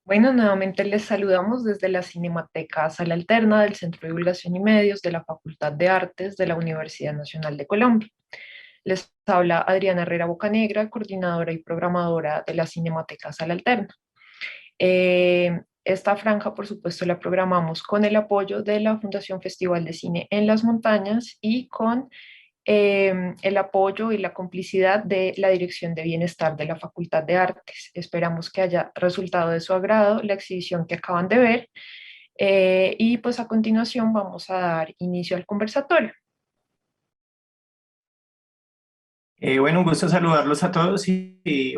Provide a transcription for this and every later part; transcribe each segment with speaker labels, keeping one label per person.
Speaker 1: Bueno, nuevamente les saludamos desde la Cinemateca Sala Alterna del Centro de Divulgación y Medios de la Facultad de Artes de la Universidad Nacional de Colombia. Les habla Adriana Herrera Bocanegra, coordinadora y programadora de la Cinemateca Sala Alterna. Esta franja, por supuesto, la programamos con el apoyo de la Fundación Festival de Cine en las Montañas y con el apoyo y la complicidad de la Dirección de Bienestar de la Facultad de Artes. Esperamos que haya resultado de su agrado la exhibición que acaban de ver y pues a continuación vamos a dar inicio al conversatorio.
Speaker 2: Bueno, un gusto saludarlos a todos y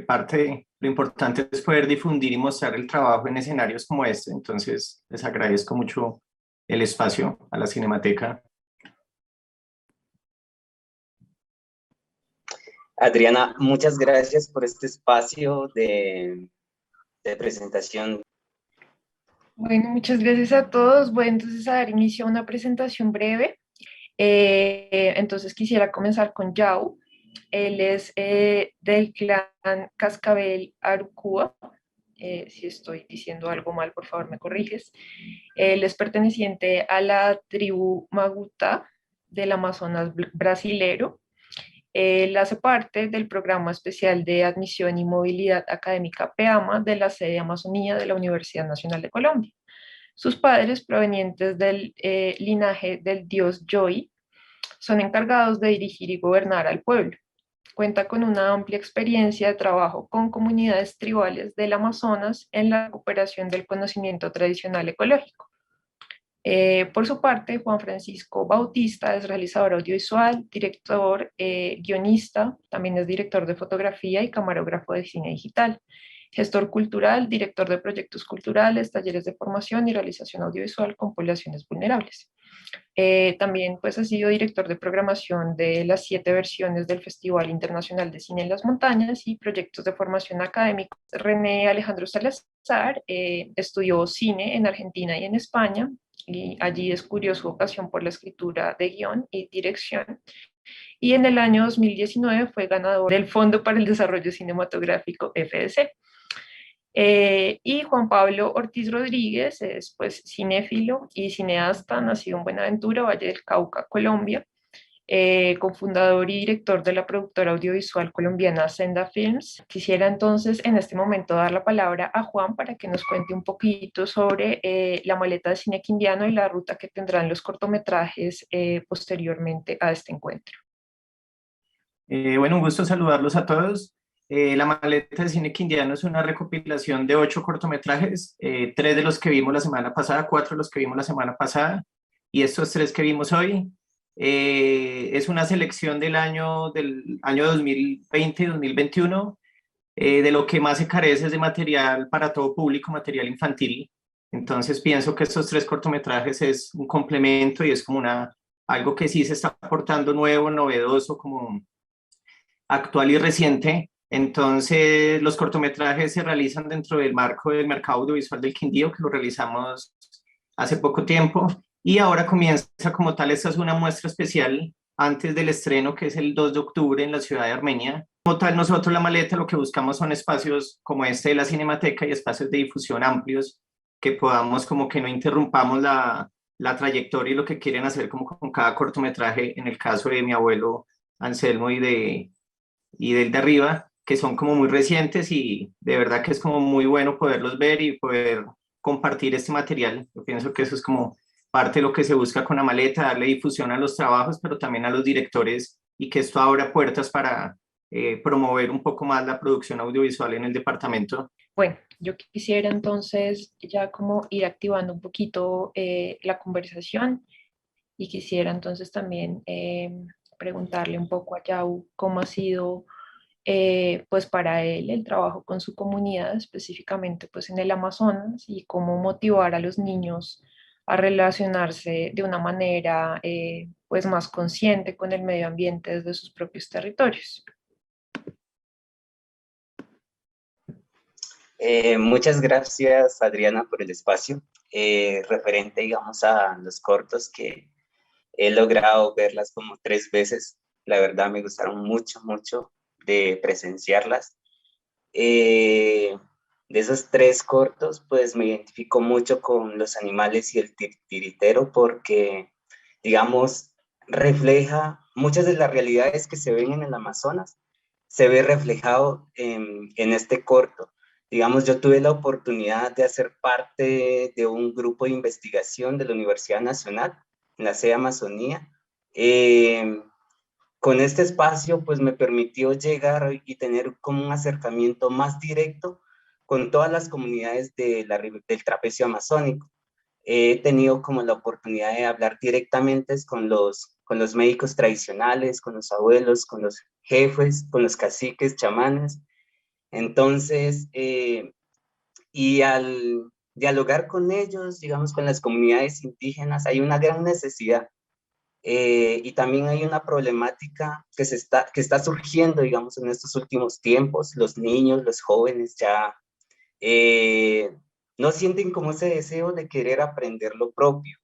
Speaker 2: parte de lo importante es poder difundir y mostrar el trabajo en escenarios como este. Entonces, les agradezco mucho el espacio a la Cinemateca.
Speaker 3: Adriana, muchas gracias por este espacio de presentación.
Speaker 1: Bueno, muchas gracias a todos. Voy entonces a dar inicio a una presentación breve. Entonces quisiera comenzar con Yao. Él es del clan Cascabel Arukua. Si estoy diciendo algo mal, por favor me corriges. Él es perteneciente a la tribu Maguta del Amazonas brasilero. Él hace parte del programa especial de admisión y movilidad académica PEAMA de la sede Amazonía de la Universidad Nacional de Colombia. Sus padres, provenientes del linaje del dios Joy, son encargados de dirigir y gobernar al pueblo. Cuenta con una amplia experiencia de trabajo con comunidades tribales del Amazonas en la recuperación del conocimiento tradicional ecológico. Por su parte, Juan Francisco Bautista es realizador audiovisual, director, guionista, también es director de fotografía y camarógrafo de cine digital, gestor cultural, director de proyectos culturales, talleres de formación y realización audiovisual con poblaciones vulnerables. También pues, ha sido director de programación de las 7 versiones del Festival Internacional de Cine en las Montañas y proyectos de formación académica. René Alejandro Salazar estudió cine en Argentina y en España y allí descubrió su vocación por la escritura de guión y dirección. Y en el año 2019 fue ganador del Fondo para el Desarrollo Cinematográfico FDC. Y Juan Pablo Ortiz Rodríguez es pues cinéfilo y cineasta, nacido en Buenaventura, Valle del Cauca, Colombia, cofundador y director de la productora audiovisual colombiana Senda Films. Quisiera entonces en este momento dar la palabra a Juan para que nos cuente un poquito sobre la maleta de cine quindiano y la ruta que tendrán los cortometrajes posteriormente a este encuentro.
Speaker 2: Bueno, un gusto saludarlos a todos. La maleta de cine quindiano es una recopilación de 8 cortometrajes, 3 de los que vimos la semana pasada, 4 de los que vimos la semana pasada y estos 3 que vimos hoy. Es una selección del año 2020 y 2021. De lo que más se carece es de material para todo público, material infantil. Entonces pienso que estos 3 cortometrajes es un complemento y es como algo que sí se está aportando nuevo, novedoso, como actual y reciente. Entonces, los cortometrajes se realizan dentro del marco del mercado audiovisual del Quindío, que lo realizamos hace poco tiempo, y ahora comienza como tal, esta es una muestra especial antes del estreno, que es el 2 de octubre en la ciudad de Armenia. Como tal, nosotros la maleta lo que buscamos son espacios como este de la Cinemateca y espacios de difusión amplios, que podamos como que no interrumpamos la trayectoria y lo que quieren hacer como con cada cortometraje, en el caso de mi abuelo Anselmo y del de arriba, que son como muy recientes y de verdad que es como muy bueno poderlos ver y poder compartir este material. Yo pienso que eso es como parte de lo que se busca con la maleta, darle difusión a los trabajos, pero también a los directores y que esto abra puertas para promover un poco más la producción audiovisual en el departamento.
Speaker 1: Bueno, yo quisiera entonces ya como ir activando un poquito la conversación y quisiera entonces también preguntarle un poco a Yau cómo ha sido pues para él el trabajo con su comunidad, específicamente pues en el Amazonas y cómo motivar a los niños a relacionarse de una manera pues más consciente con el medio ambiente desde sus propios territorios.
Speaker 3: Muchas gracias, Adriana, por el espacio. Referente, digamos, a los cortos que he logrado verlas como 3 veces. La verdad me gustaron mucho, mucho de presenciarlas. Eh, De esos tres cortos, pues me identifico mucho con Los animales y el titiritero porque, digamos, refleja muchas de las realidades que se ven en el Amazonas, se ve reflejado en este corto. Digamos, yo tuve la oportunidad de hacer parte de un grupo de investigación de la Universidad Nacional, en la sede Amazonía. Con este espacio, pues me permitió llegar y tener como un acercamiento más directo con todas las comunidades del trapecio amazónico. He tenido como la oportunidad de hablar directamente con los médicos tradicionales, con los abuelos, con los jefes, con los caciques, chamanes. Entonces, y al dialogar con ellos, digamos, con las comunidades indígenas, hay una gran necesidad. Y también hay una problemática que está surgiendo, digamos, en estos últimos tiempos. Los niños, los jóvenes ya no sienten como ese deseo de querer aprender lo propio.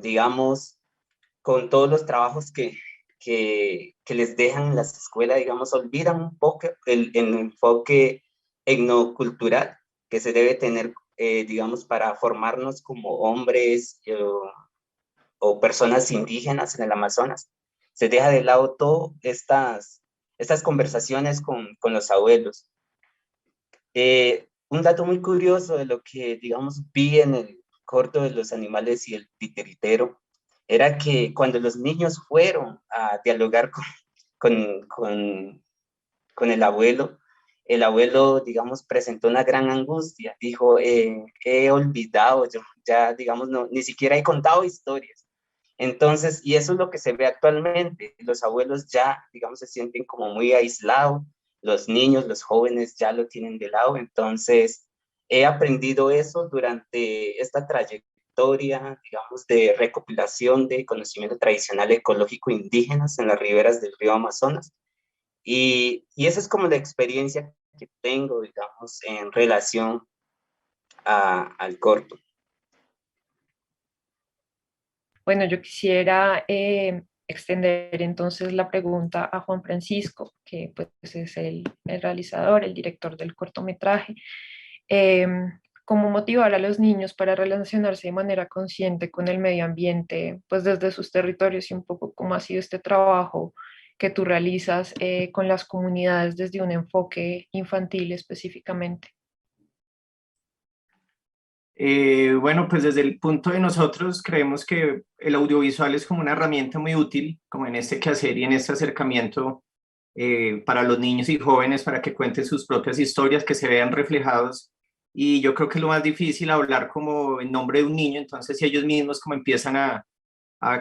Speaker 3: Digamos, con todos los trabajos que les dejan en las escuelas, digamos, olvidan un poco el enfoque etnocultural que se debe tener, digamos, para formarnos como hombres o personas indígenas en el Amazonas. Se deja de lado todas estas conversaciones con los abuelos. Un dato muy curioso de lo que, digamos, vi en el corto de Los animales y el titiritero, era que cuando los niños fueron a dialogar con, con, con el abuelo, digamos, presentó una gran angustia. Dijo, he olvidado, yo ya, digamos, no, ni siquiera he contado historias. Entonces, y eso es lo que se ve actualmente. Los abuelos ya, digamos, se sienten como muy aislados, los niños, los jóvenes ya lo tienen de lado. Entonces, he aprendido eso durante esta trayectoria, digamos, de recopilación de conocimiento tradicional ecológico indígenas en las riberas del río Amazonas. Y esa es como la experiencia que tengo, digamos, en relación al corto.
Speaker 1: Bueno, yo quisiera extender entonces la pregunta a Juan Francisco, que pues es el realizador, el director del cortometraje. ¿Cómo motivar a los niños para relacionarse de manera consciente con el medio ambiente, pues desde sus territorios, y un poco cómo ha sido este trabajo que tú realizas con las comunidades desde un enfoque infantil específicamente?
Speaker 2: Bueno, pues desde el punto de nosotros creemos que el audiovisual es como una herramienta muy útil, como en este quehacer y en este acercamiento para los niños y jóvenes, para que cuenten sus propias historias, que se vean reflejados. Y yo creo que es lo más difícil hablar como en nombre de un niño, entonces si ellos mismos como empiezan a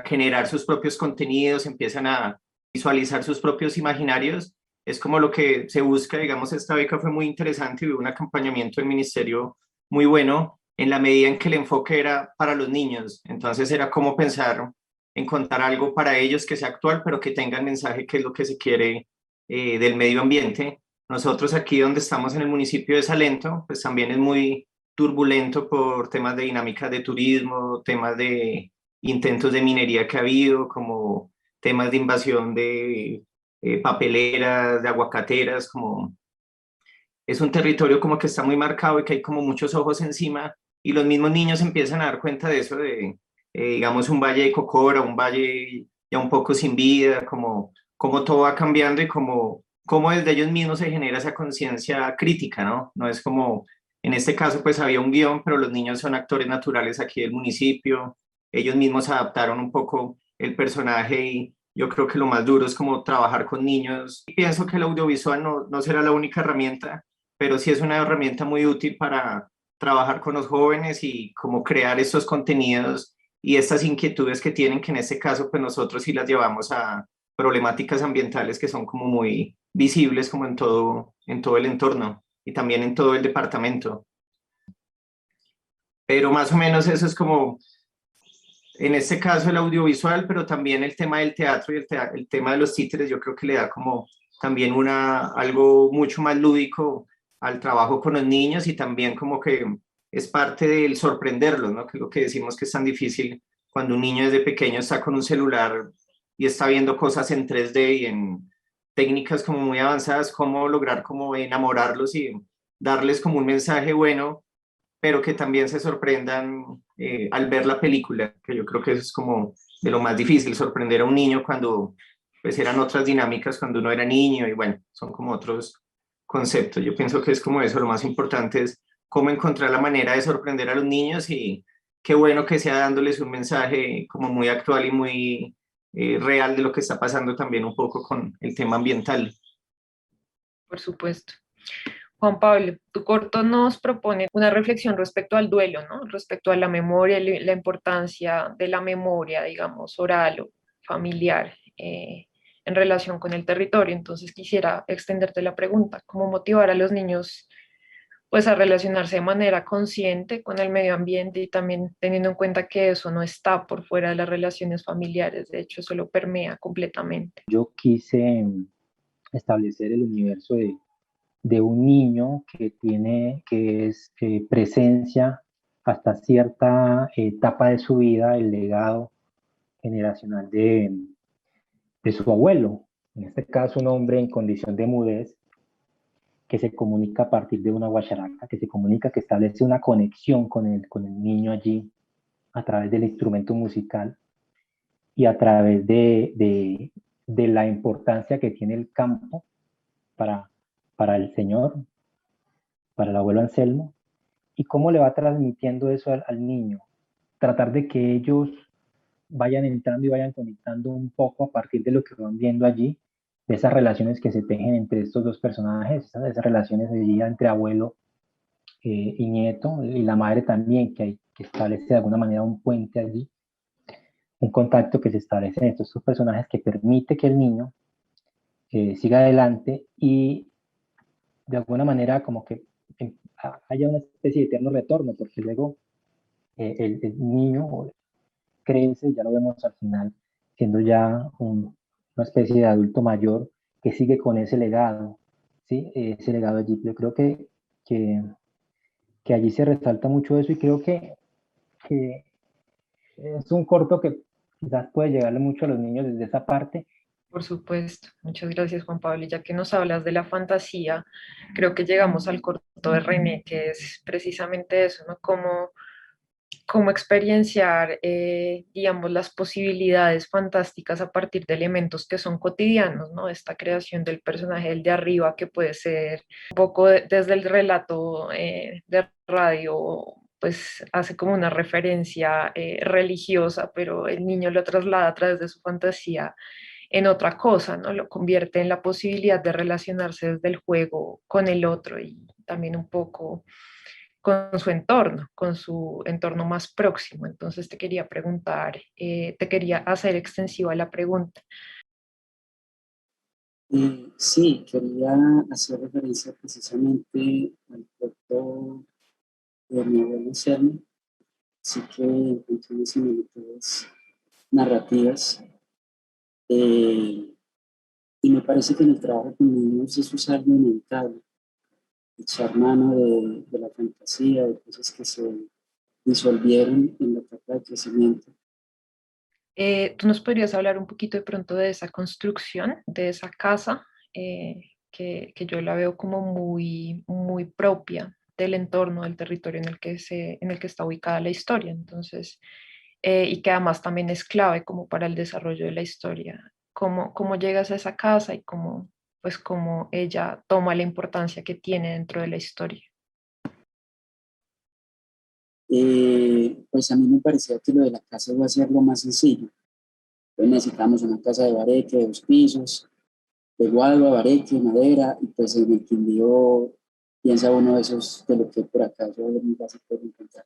Speaker 2: generar sus propios contenidos, empiezan a visualizar sus propios imaginarios, es como lo que se busca. Digamos, esta beca fue muy interesante y hubo un acompañamiento del ministerio muy bueno en la medida en que el enfoque era para los niños. Entonces era como pensar en contar algo para ellos que sea actual, pero que tenga el mensaje que es lo que se quiere del medio ambiente. Nosotros aquí donde estamos en el municipio de Salento, pues también es muy turbulento por temas de dinámicas de turismo, temas de intentos de minería que ha habido, como temas de invasión de papeleras, de aguacateras, como es un territorio como que está muy marcado y que hay como muchos ojos encima y los mismos niños empiezan a dar cuenta de eso, de digamos un valle de Cocora, un valle ya un poco sin vida, como todo va cambiando y como desde ellos mismos se genera esa conciencia crítica, ¿no? No es como, en este caso pues había un guión, pero los niños son actores naturales aquí del municipio, ellos mismos adaptaron un poco el personaje y yo creo que lo más duro es como trabajar con niños. Y pienso que el audiovisual no será la única herramienta, pero sí es una herramienta muy útil para trabajar con los jóvenes y como crear estos contenidos y estas inquietudes que tienen, que en este caso pues nosotros sí las llevamos a problemáticas ambientales que son como muy visibles como en todo el entorno y también en todo el departamento. Pero más o menos eso es como, en este caso el audiovisual, pero también el tema del teatro y el tema de los títeres, yo creo que le da como también algo mucho más lúdico al trabajo con los niños y también como que es parte del sorprenderlos, ¿no? Que es lo que decimos que es tan difícil cuando un niño desde pequeño está con un celular y está viendo cosas en 3D y en técnicas como muy avanzadas, cómo lograr como enamorarlos y darles como un mensaje bueno, pero que también se sorprendan al ver la película, que yo creo que eso es como de lo más difícil, sorprender a un niño cuando pues eran otras dinámicas cuando uno era niño y bueno, son como otros conceptos. Yo pienso que es como eso, lo más importante es cómo encontrar la manera de sorprender a los niños y qué bueno que sea dándoles un mensaje como muy actual y muy real de lo que está pasando también un poco con el tema ambiental.
Speaker 1: Por supuesto. Juan Pablo, tu corto nos propone una reflexión respecto al duelo, ¿no? Respecto a la memoria y la importancia de la memoria, digamos, oral o familiar en relación con el territorio. Entonces quisiera extenderte la pregunta, ¿cómo motivar a los niños pues a relacionarse de manera consciente con el medio ambiente y también teniendo en cuenta que eso no está por fuera de las relaciones familiares, de hecho eso lo permea completamente?
Speaker 4: Yo quise establecer el universo de un niño que es presencia hasta cierta etapa de su vida el legado generacional de su abuelo, en este caso un hombre en condición de mudez, que se comunica a partir de una guacharaca, que se comunica, que establece una conexión con el niño allí a través del instrumento musical y a través de la importancia que tiene el campo para, para el señor, para el abuelo Anselmo, y cómo le va transmitiendo eso al niño. Tratar de que ellos vayan entrando y vayan conectando un poco a partir de lo que van viendo allí, de esas relaciones que se tejen entre estos dos personajes, esas relaciones allí entre abuelo y nieto, y la madre también, que establece de alguna manera un puente allí, un contacto que se establece entre estos personajes que permite que el niño siga adelante y de alguna manera como que haya una especie de eterno retorno, porque luego el niño crece, ya lo vemos al final, siendo ya una especie de adulto mayor que sigue con ese legado, ¿sí? Ese legado allí. Yo creo que, que allí se resalta mucho eso y creo que es un corto que quizás puede llegarle mucho a los niños desde esa parte.
Speaker 1: Por supuesto, muchas gracias Juan Pablo. Y ya que nos hablas de la fantasía, creo que llegamos al corto de René, que es precisamente eso, ¿no? Cómo experienciar, digamos, las posibilidades fantásticas a partir de elementos que son cotidianos, ¿no? Esta creación del personaje del de arriba, que puede ser un poco desde el relato de radio, pues hace como una referencia religiosa, pero el niño lo traslada a través de su fantasía en otra cosa, ¿no? Lo convierte en la posibilidad de relacionarse desde el juego con el otro y también un poco con su entorno más próximo. Entonces te quería preguntar, te quería hacer extensiva la pregunta.
Speaker 5: Sí, quería hacer referencia precisamente al corto de mi abuelo Anselmo, así que encontré unas similitudes narrativas. Y me parece que en el trabajo con niños eso es algo inevitable, echar mano de la fantasía, de cosas que se disolvieron en la etapa de crecimiento.
Speaker 1: ¿Tú nos podrías hablar un poquito de pronto de esa construcción, de esa casa, que yo la veo como muy, muy propia del entorno, del territorio en el que está ubicada la historia? Entonces, y que además también es clave como para el desarrollo de la historia. ¿Cómo llegas a esa casa y pues, cómo ella toma la importancia que tiene dentro de la historia?
Speaker 5: Pues a mí me parecía que lo de la casa iba a ser lo más sencillo. Pues necesitamos una casa de bareque, de 2 pisos, de guadua, bareque, madera, y pues en el Quindío piensa uno de esos de lo que por acá yo es muy fácil de encontrar.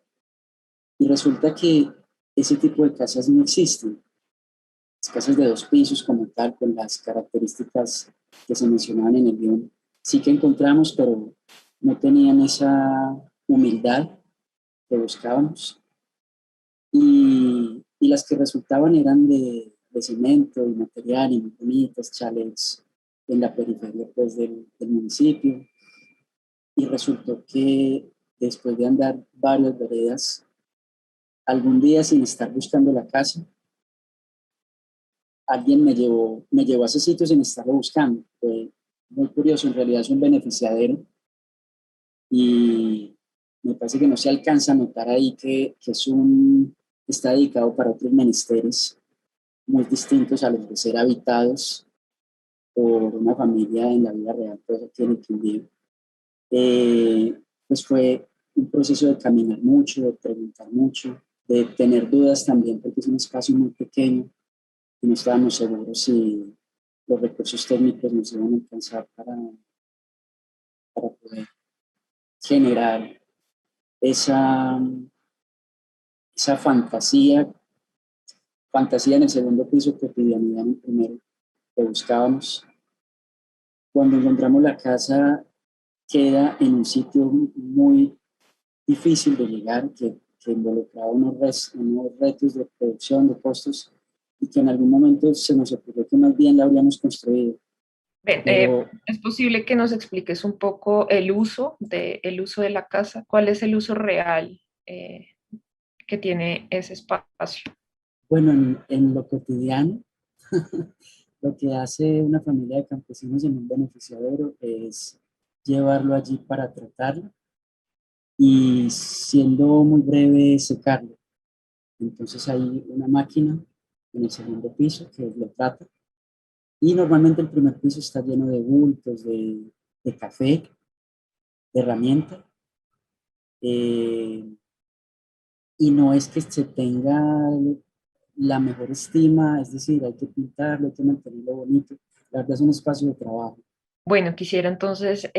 Speaker 5: Y resulta que ese tipo de casas no existen. Las casas de 2 pisos como tal, con las características que se mencionaban en el guión, sí que encontramos, pero no tenían esa humildad que buscábamos. Y las que resultaban eran de cemento y material y muy bonitas, chalets en la periferia pues, del municipio. Y resultó que después de andar varias veredas, algún día sin estar buscando la casa, alguien me llevó a ese sitio sin estarlo buscando. Fue muy curioso, en realidad es un beneficiadero y me parece que no se alcanza a notar ahí que está dedicado para otros menesteres muy distintos a los de ser habitados por una familia en la vida real, pues aquí en el Quindío. Pues fue un proceso de caminar mucho, de preguntar mucho, de tener dudas también, porque es un espacio muy pequeño y no estábamos seguros si los recursos técnicos nos iban a alcanzar para poder generar esa fantasía en el segundo piso, cotidianidad en el primero que buscábamos. Cuando encontramos la casa, queda en un sitio muy difícil de llegar, que involucraba unos retos de producción, de costos, y que en algún momento se nos ocurrió que más bien la habríamos construido.
Speaker 1: Ven,
Speaker 5: Pero,
Speaker 1: es posible que nos expliques un poco el uso de la casa. ¿Cuál es el uso real que tiene ese espacio?
Speaker 5: bueno, en lo cotidiano, lo que hace una familia de campesinos en un beneficiadero es llevarlo allí para tratarlo y, siendo muy breve, secarlo. Entonces hay una máquina en el segundo piso que lo trata, y normalmente el primer piso está lleno de bultos, de café, de herramienta, y no es que se tenga la mejor estima, es decir, hay que pintarlo, hay que mantenerlo bonito. La verdad es un espacio de trabajo.
Speaker 1: Bueno, quisiera entonces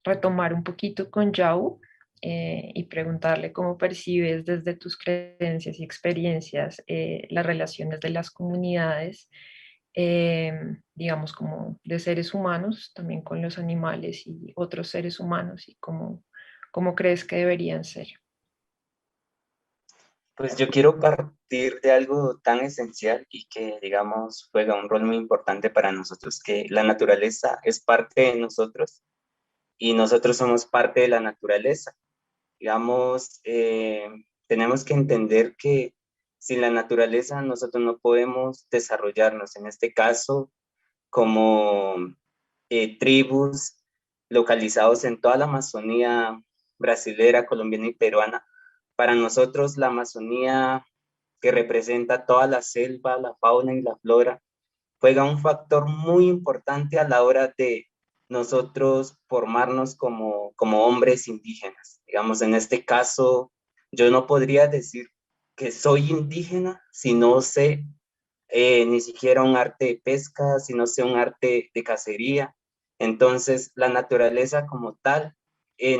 Speaker 1: retomar un poquito con Yao y preguntarle cómo percibes desde tus creencias y experiencias las relaciones de las comunidades, digamos, como de seres humanos, también con los animales y otros seres humanos, y cómo crees que deberían ser.
Speaker 3: Pues yo quiero partir de algo tan esencial y que, digamos, juega un rol muy importante para nosotros, que la naturaleza es parte de nosotros y nosotros somos parte de la naturaleza. Digamos, tenemos que entender que sin la naturaleza nosotros no podemos desarrollarnos, en este caso, como tribus localizados en toda la Amazonía brasilera, colombiana y peruana. Para nosotros la Amazonía, que representa toda la selva, la fauna y la flora, juega un factor muy importante a la hora de nosotros formarnos como hombres indígenas. Digamos, en este caso, yo no podría decir que soy indígena si no sé ni siquiera un arte de pesca, si no sé un arte de cacería. Entonces, la naturaleza como tal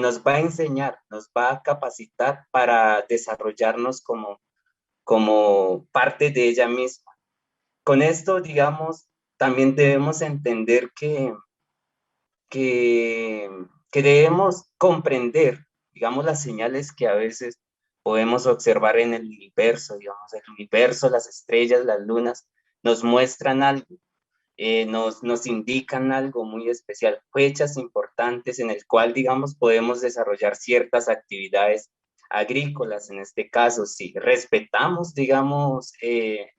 Speaker 3: nos va a enseñar, nos va a capacitar para desarrollarnos como parte de ella misma. Con esto, digamos, también debemos entender que, que debemos comprender, digamos, las señales que a veces podemos observar en el universo, digamos, el universo, las estrellas, las lunas, nos muestran algo, nos indican algo muy especial, fechas importantes en el cual, digamos, podemos desarrollar ciertas actividades agrícolas, en este caso, si respetamos, digamos,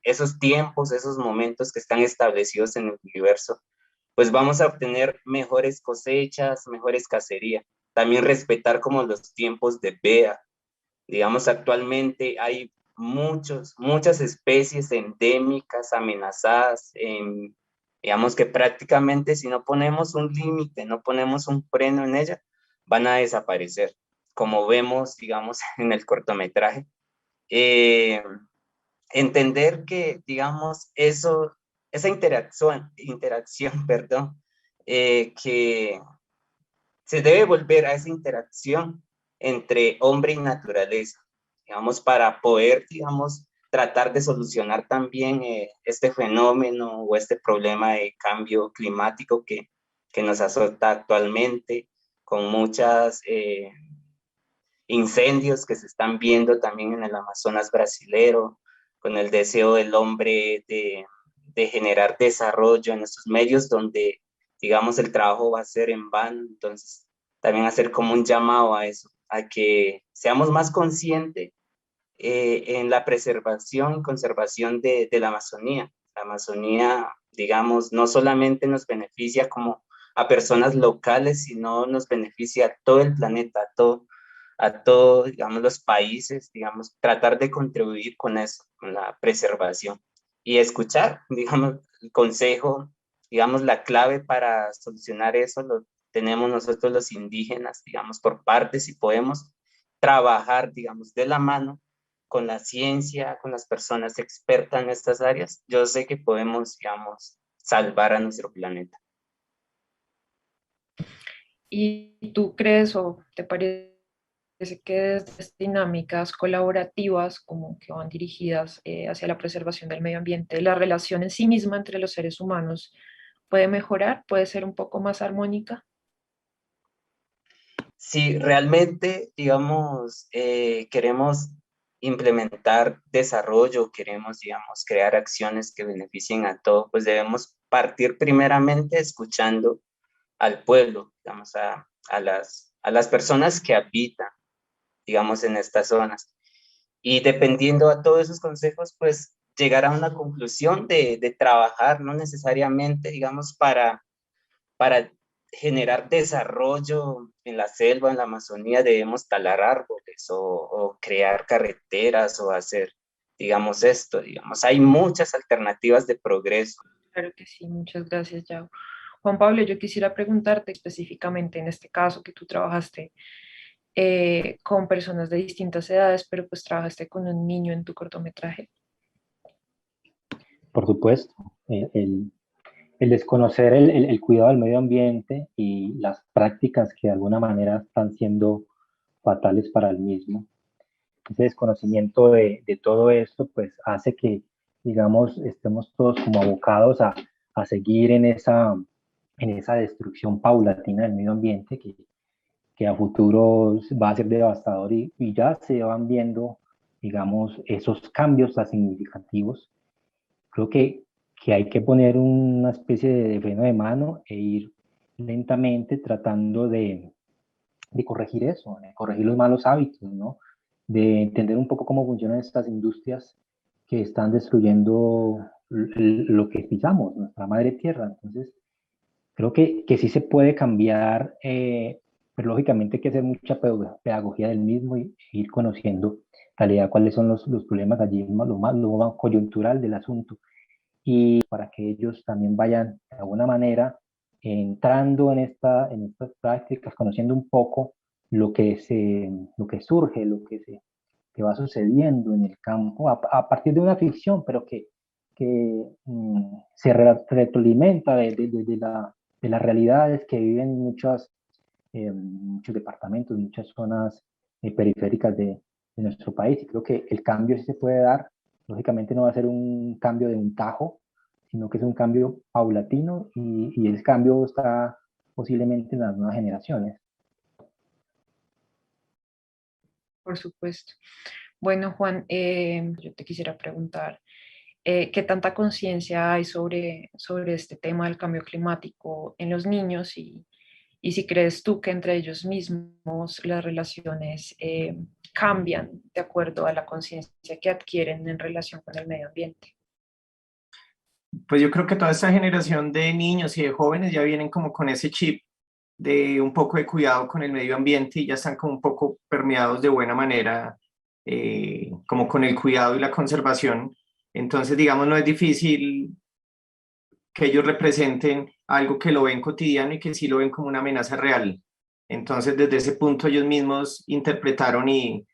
Speaker 3: esos tiempos, esos momentos que están establecidos en el universo, pues vamos a obtener mejores cosechas, mejores cacerías. También respetar como los tiempos de veda. Digamos, actualmente hay muchas especies endémicas, amenazadas, digamos que prácticamente si no ponemos un límite, no ponemos un freno en ella, van a desaparecer, como vemos, digamos, en el cortometraje. Eh, Entender que, digamos, esa interacción, perdón, que se debe volver a esa interacción entre hombre y naturaleza, digamos, para poder, digamos, tratar de solucionar también este fenómeno o este problema de cambio climático que nos azota actualmente, con muchas incendios que se están viendo también en el Amazonas brasilero, con el deseo del hombre de generar desarrollo en estos medios donde, digamos, el trabajo va a ser en vano. Entonces, también hacer como un llamado a eso, a que seamos más conscientes en la preservación y conservación de la Amazonía. La Amazonía, digamos, no solamente nos beneficia como a personas locales, sino nos beneficia a todo el planeta, a todo, digamos, los países, digamos, tratar de contribuir con eso, con la preservación y escuchar, digamos, el consejo, digamos, la clave para solucionar eso lo tenemos nosotros los indígenas, digamos, por partes y podemos trabajar, digamos, de la mano con la ciencia, con las personas expertas en estas áreas. Yo sé que podemos, digamos, salvar a nuestro planeta.
Speaker 1: ¿Y tú crees o te parece que desde estas dinámicas colaborativas como que van dirigidas hacia la preservación del medio ambiente, la relación en sí misma entre los seres humanos puede mejorar, puede ser un poco más armónica?
Speaker 3: Si realmente, digamos, queremos implementar desarrollo, queremos, digamos, crear acciones que beneficien a todos, pues debemos partir primeramente escuchando al pueblo, digamos, a las personas que habitan, digamos, en estas zonas. Y dependiendo a todos esos consejos, pues llegar a una conclusión de trabajar, no necesariamente, digamos, para generar desarrollo en la selva, en la Amazonía, debemos talar árboles o crear carreteras o hacer, digamos, esto, digamos. Hay muchas alternativas de progreso.
Speaker 1: Claro que sí, muchas gracias, Yao. Juan Pablo, yo quisiera preguntarte específicamente en este caso que tú trabajaste con personas de distintas edades, pero pues trabajaste con un niño en tu cortometraje.
Speaker 4: Por supuesto, el desconocer el cuidado del medio ambiente y las prácticas que de alguna manera están siendo fatales para el mismo. Ese desconocimiento de todo esto, pues hace que, digamos, estemos todos como abocados a seguir en esa destrucción paulatina del medio ambiente que a futuro va a ser devastador y ya se van viendo, digamos, esos cambios tan significativos. Creo que hay que poner una especie de freno de mano e ir lentamente tratando de corregir eso, de corregir los malos hábitos, ¿no? De entender un poco cómo funcionan estas industrias que están destruyendo lo que pisamos, nuestra madre tierra. Entonces, creo que sí se puede cambiar, pero lógicamente hay que hacer mucha pedagogía del mismo y ir conociendo en realidad cuáles son los problemas allí, lo más coyuntural del asunto y para que ellos también vayan de alguna manera entrando en estas prácticas, conociendo un poco lo que surge, que va sucediendo en el campo a partir de una ficción, pero que se retroalimenta de las realidades que viven muchos departamentos, muchas zonas periféricas de nuestro país. Y creo que el cambio sí se puede dar. Lógicamente no va a ser un cambio de un tajo, sino que es un cambio paulatino y el cambio está posiblemente en las nuevas generaciones.
Speaker 1: Por supuesto. Bueno, Juan, yo te quisiera preguntar, ¿qué tanta conciencia hay sobre este tema del cambio climático en los niños y si crees tú que entre ellos mismos las relaciones cambian de acuerdo a la conciencia que adquieren en relación con el medio ambiente?
Speaker 2: Pues yo creo que toda esta generación de niños y de jóvenes ya vienen como con ese chip de un poco de cuidado con el medio ambiente y ya están como un poco permeados de buena manera, como con el cuidado y la conservación. Entonces, digamos, no es difícil que ellos representen algo que lo ven cotidiano y que sí lo ven como una amenaza real. Entonces, desde ese punto ellos mismos interpretaron y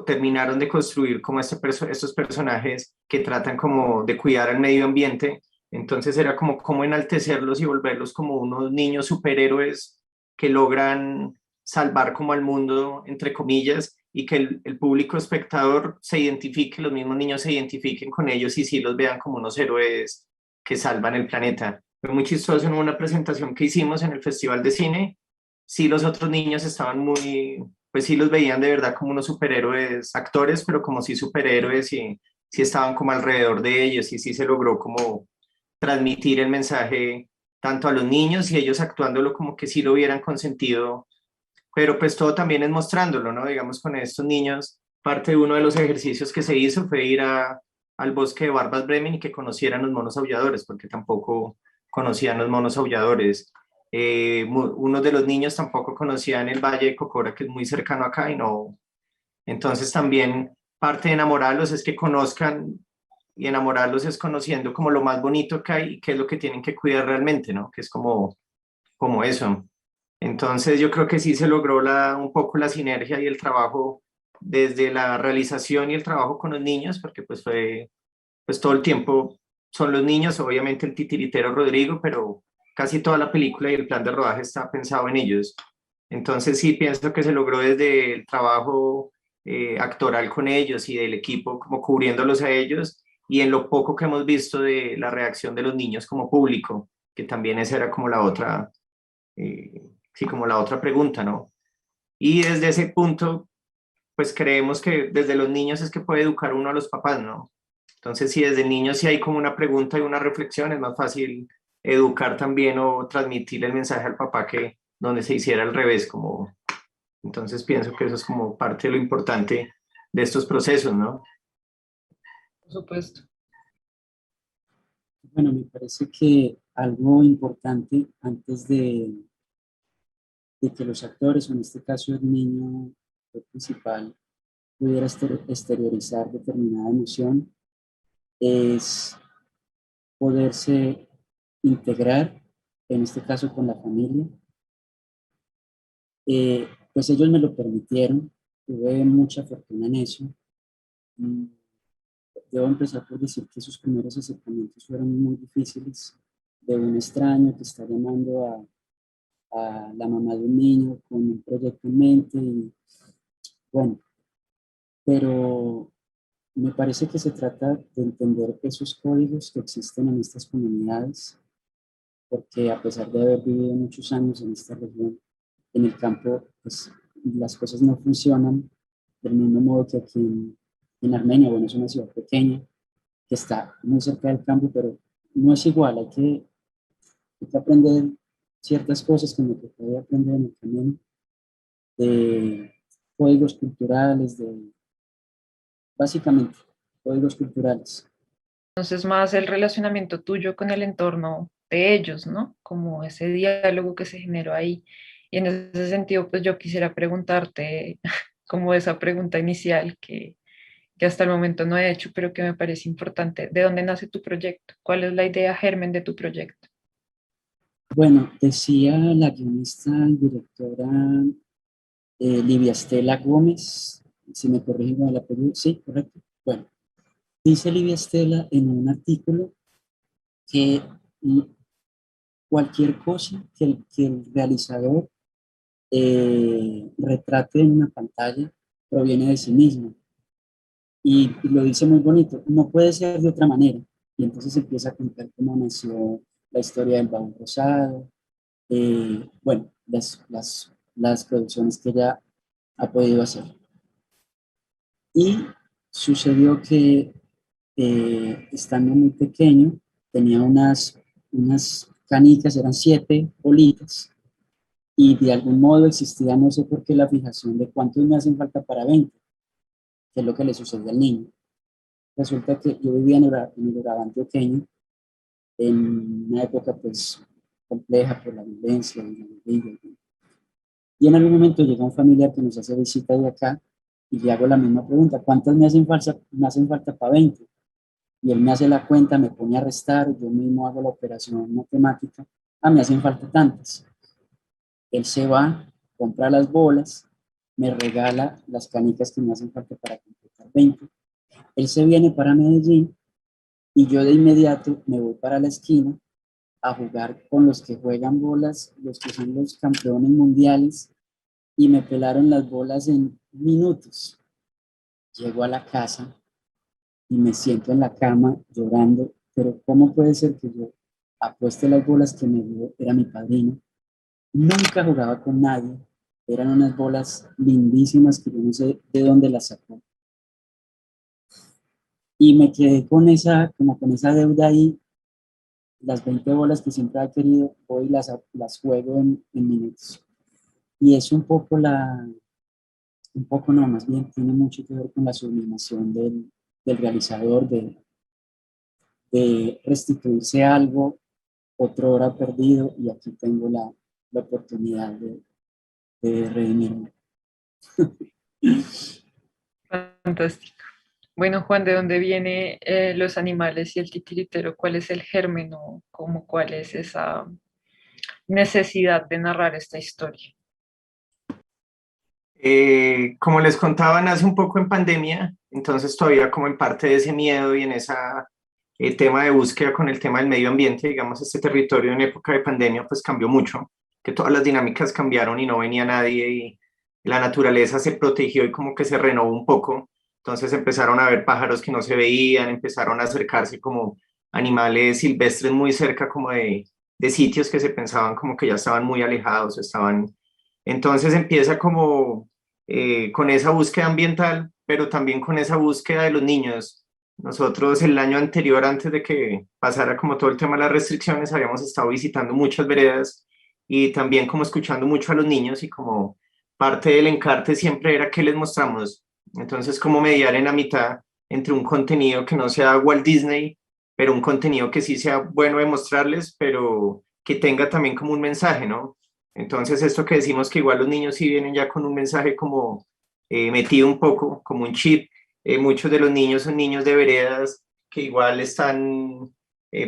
Speaker 2: terminaron de construir como estos personajes que tratan como de cuidar al medio ambiente. Entonces era como enaltecerlos y volverlos como unos niños superhéroes que logran salvar como al mundo, entre comillas, y que el público espectador se identifique, los mismos niños se identifiquen con ellos y sí los vean como unos héroes que salvan el planeta. Fue muy chistoso en una presentación que hicimos en el Festival de Cine. Sí, los otros niños estaban muy, pues sí los veían de verdad como unos superhéroes, actores, pero como sí superhéroes y sí estaban como alrededor de ellos y sí se logró como transmitir el mensaje tanto a los niños y ellos actuándolo como que sí lo hubieran consentido, pero pues todo también es mostrándolo, ¿no? Digamos con estos niños, parte de uno de los ejercicios que se hizo fue ir al bosque de Barbas Bremen y que conocieran los monos aulladores, porque tampoco conocían los monos aulladores. Unos de los niños tampoco conocían el Valle de Cocora, que es muy cercano acá, y no. Entonces también parte de enamorarlos es que conozcan, y enamorarlos es conociendo como lo más bonito que hay y qué es lo que tienen que cuidar realmente, ¿no? Que es como eso. Entonces yo creo que sí se logró un poco la sinergia y el trabajo desde la realización y el trabajo con los niños, porque pues fue, pues todo el tiempo son los niños, obviamente el titiritero Rodrigo, pero casi toda la película y el plan de rodaje está pensado en ellos. Entonces sí pienso que se logró desde el trabajo actoral con ellos y del equipo como cubriéndolos a ellos, y en lo poco que hemos visto de la reacción de los niños como público, que también esa era como la otra, sí, como la otra pregunta, ¿no? Y desde ese punto, pues creemos que desde los niños es que puede educar uno a los papás, ¿no? Entonces, si desde el niño sí hay como una pregunta y una reflexión, es más fácil educar también o transmitir el mensaje al papá que donde se hiciera al revés, como... Entonces pienso que eso es como parte de lo importante de estos procesos, ¿no?
Speaker 1: Por supuesto.
Speaker 5: Bueno, me parece que algo importante antes de que los actores, o en este caso el niño principal, pudiera exteriorizar determinada emoción, es poderse integrar, en este caso con la familia. Pues ellos me lo permitieron, tuve mucha fortuna en eso. Mm, Debo empezar por decir que sus primeros acercamientos fueron muy difíciles, de un extraño que está llamando a la mamá de un niño con un proyecto en mente y bueno, pero me parece que se trata de entender esos códigos que existen en estas comunidades, porque a pesar de haber vivido muchos años en esta región, en el campo, pues las cosas no funcionan del mismo modo que aquí en Armenia. Bueno, es una ciudad pequeña que está muy cerca del campo, pero no es igual. Hay que aprender ciertas cosas que me tocó aprender en el camino, de códigos culturales, básicamente, códigos culturales.
Speaker 1: Entonces, más el relacionamiento tuyo con el entorno de ellos, ¿no? Como ese diálogo que se generó ahí. Y en ese sentido, pues yo quisiera preguntarte, como esa pregunta inicial que hasta el momento no he hecho, pero que me parece importante. ¿De dónde nace tu proyecto? ¿Cuál es la idea germen de tu proyecto?
Speaker 5: Bueno, decía la guionista y directora Livia Estela Gómez, si me corrigen con el apellido, sí, correcto. Bueno, dice Livia Estela en un artículo que cualquier cosa que el realizador retrate en una pantalla proviene de sí mismo. Y lo dice muy bonito, no puede ser de otra manera. Y entonces empieza a contar cómo nació la historia del Baúl Rosado, bueno, las producciones que ella ha podido hacer. Y sucedió que estando muy pequeño, tenía unas canicas, eran 7 bolitas, y de algún modo existía, no sé por qué, la fijación de cuántos me hacen falta para 20, que es lo que le sucedió al niño. Resulta que yo vivía en el Urabá antioqueño, en una época pues compleja por la violencia y la guerrilla. Y en algún momento llega un familiar que nos hace visita de acá y le hago la misma pregunta, ¿cuántas me hacen falta para 20? Y él me hace la cuenta, me pone a restar, yo mismo hago la operación matemática, me hacen falta tantas. Él se va, compra las bolas, me regala las canicas que me hacen falta para completar 20. Él se viene para Medellín y yo de inmediato me voy para la esquina a jugar con los que juegan bolas, los que son los campeones mundiales, y me pelaron las bolas en minutos. Llego a la casa y me siento en la cama llorando, pero ¿cómo puede ser que yo apueste las bolas que me dio? Era mi padrino, nunca jugaba con nadie, eran unas bolas lindísimas que yo no sé de dónde las sacó. Y me quedé como con esa deuda ahí, las 20 bolas que siempre he querido, hoy las juego en minutos. Y es un poco no, más bien tiene mucho que ver con la sublimación del realizador, de restituirse algo otro hora perdido y aquí tengo la oportunidad de redimirme.
Speaker 1: Fantástico. Bueno, Juan, ¿de dónde vienen los animales y el titiritero? ¿Cuál es el germen o cuál es esa necesidad de narrar esta historia?
Speaker 2: Como les contaba, nace un poco en pandemia, entonces todavía como en parte de ese miedo y en ese tema de búsqueda con el tema del medio ambiente, digamos, este territorio en época de pandemia pues cambió mucho, que todas las dinámicas cambiaron y no venía nadie y la naturaleza se protegió y como que se renovó un poco, entonces empezaron a ver pájaros que no se veían, empezaron a acercarse como animales silvestres muy cerca como de sitios que se pensaban como que ya estaban muy alejados, estaban... Entonces empieza como con esa búsqueda ambiental, pero también con esa búsqueda de los niños. Nosotros el año anterior, antes de que pasara como todo el tema de las restricciones, habíamos estado visitando muchas veredas y también como escuchando mucho a los niños y como parte del encarte siempre era que les mostramos. Entonces, como mediar en la mitad entre un contenido que no sea Walt Disney, pero un contenido que sí sea bueno de mostrarles, pero que tenga también como un mensaje, ¿no? Entonces, esto que decimos que igual los niños sí vienen ya con un mensaje como metido un poco, como un chip. Muchos de los niños son niños de veredas que igual están,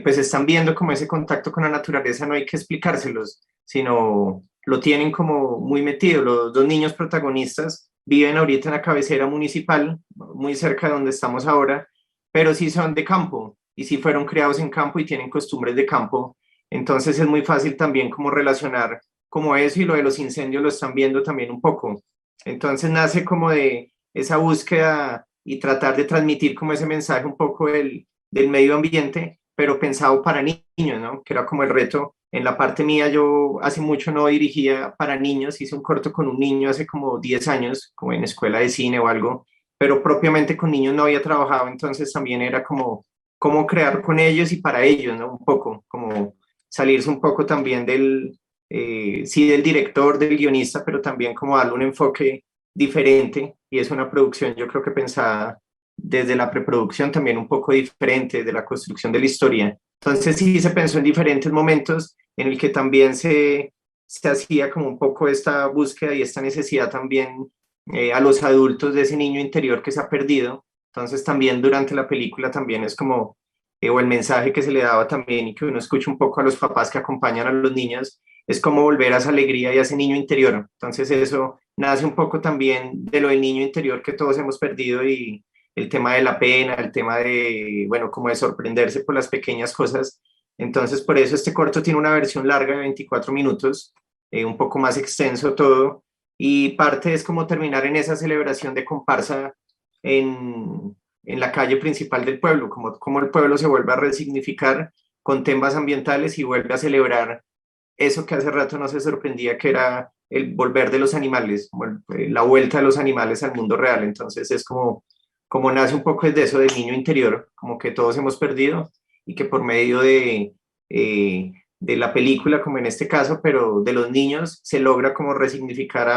Speaker 2: pues están viendo como ese contacto con la naturaleza, no hay que explicárselos, sino lo tienen como muy metido. Los dos niños protagonistas viven ahorita en la cabecera municipal, muy cerca de donde estamos ahora, pero sí son de campo y sí fueron criados en campo y tienen costumbres de campo. Entonces es muy fácil también como relacionar como eso y lo de los incendios lo están viendo también un poco. Entonces nace como de esa búsqueda y tratar de transmitir como ese mensaje un poco del medio ambiente, pero pensado para niños, ¿no? Que era como el reto. En la parte mía yo hace mucho no dirigía para niños, hice un corto con un niño hace como 10 años, como en escuela de cine o algo, pero propiamente con niños no había trabajado, entonces también era como cómo crear con ellos y para ellos, ¿no? Un poco, como salirse un poco también sí, del director, del guionista, pero también como darle un enfoque diferente y es una producción yo creo que pensada desde la preproducción también un poco diferente de la construcción de la historia. Entonces sí se pensó en diferentes momentos en el que también se hacía como un poco esta búsqueda y esta necesidad también a los adultos de ese niño interior que se ha perdido. Entonces también durante la película también es como, o el mensaje que se le daba también y que uno escucha un poco a los papás que acompañan a los niños, es como volver a esa alegría y a ese niño interior. Entonces eso nace un poco también de lo del niño interior que todos hemos perdido y el tema de la pena, el tema de, bueno, como de sorprenderse por las pequeñas cosas. Entonces por eso este corto tiene una versión larga de 24 minutos, un poco más extenso todo, y parte es como terminar en esa celebración de comparsa en la calle principal del pueblo, como el pueblo se vuelve a resignificar con temas ambientales y vuelve a celebrar eso que hace rato no se sorprendía, que era el volver de los animales, la vuelta de los animales al mundo real. Entonces es como nace un poco de eso del niño interior, como que todos hemos perdido y que por medio de la película, como en este caso, pero de los niños, se logra como resignificar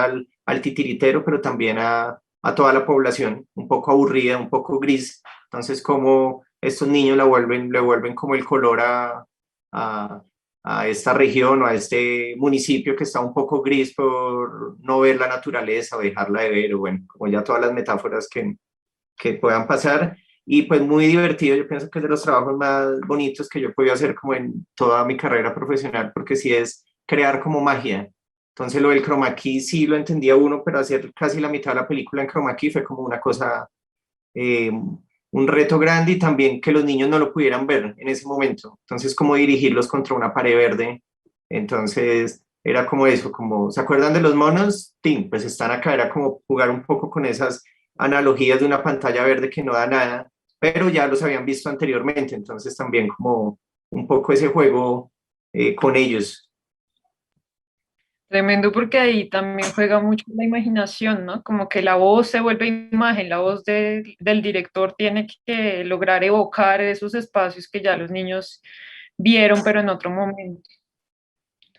Speaker 2: al titiritero, pero también a toda la población, un poco aburrida, un poco gris. Entonces, como estos niños le vuelven como el color a, a esta región o a este municipio que está un poco gris por no ver la naturaleza o dejarla de ver, o bueno, como ya todas las metáforas que puedan pasar. Y pues muy divertido, yo pienso que es de los trabajos más bonitos que yo he podido hacer como en toda mi carrera profesional, porque sí es crear como magia. Entonces lo del chroma key sí lo entendía uno, pero hacer casi la mitad de la película en chroma key fue como una cosa, un reto grande y también que los niños no lo pudieran ver en ese momento. Entonces como dirigirlos contra una pared verde. Entonces era como eso, como, ¿se acuerdan de los monos? Sí, pues están acá, era como jugar un poco con esas analogías de una pantalla verde que no da nada, pero ya los habían visto anteriormente, entonces también como un poco ese juego con ellos.
Speaker 1: Tremendo porque ahí también juega mucho la imaginación, ¿no? Como que la voz se vuelve imagen, la voz del director tiene que lograr evocar esos espacios que ya los niños vieron, pero en otro momento.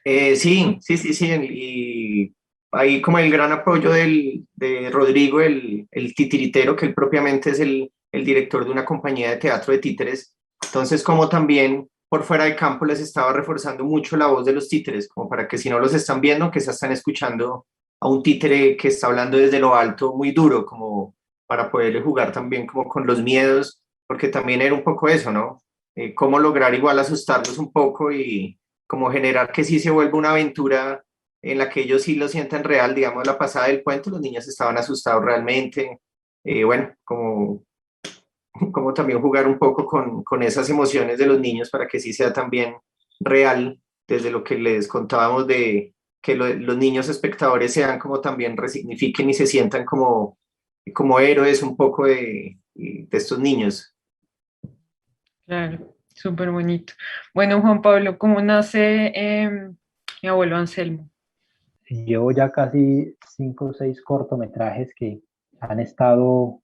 Speaker 2: Sí, y ahí como el gran apoyo de Rodrigo, el titiritero, que él propiamente es el director de una compañía de teatro de títeres, entonces como también por fuera de campo les estaba reforzando mucho la voz de los títeres, como para que si no los están viendo, que se están escuchando a un títere que está hablando desde lo alto muy duro, como para poderle jugar también como con los miedos, porque también era un poco eso, ¿no? Cómo lograr igual asustarlos un poco y como generar que sí se vuelva una aventura en la que ellos sí lo sientan real. Digamos, la pasada del cuento, los niños estaban asustados realmente. Bueno, como también jugar un poco con esas emociones de los niños para que sí sea también real, desde lo que les contábamos de que los niños espectadores sean como también resignifiquen y se sientan como héroes un poco de estos niños.
Speaker 1: Claro, súper bonito. Bueno, Juan Pablo, ¿cómo nace mi abuelo Anselmo?
Speaker 4: Llevo ya casi 5 o 6 cortometrajes que han estado,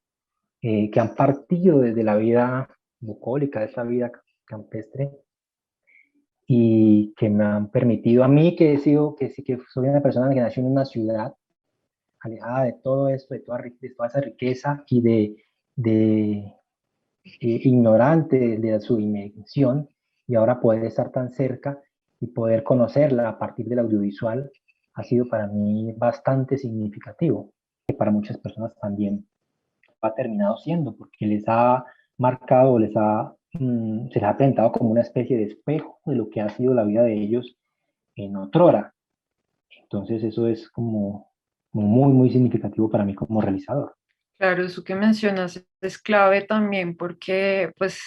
Speaker 4: que han partido desde la vida bucólica, de esa vida campestre, y que me han permitido a mí, que he sido, que sí que soy una persona que nació en una ciudad alejada de todo esto, de toda esa riqueza y de ignorante de su dimensión, y ahora poder estar tan cerca y poder conocerla a partir del audiovisual ha sido para mí bastante significativo, que para muchas personas también ha terminado siendo, porque les ha marcado, se les ha presentado como una especie de espejo de lo que ha sido la vida de ellos en otrora. Entonces eso es como muy, muy significativo para mí como realizador.
Speaker 1: Claro, eso que mencionas es clave también porque pues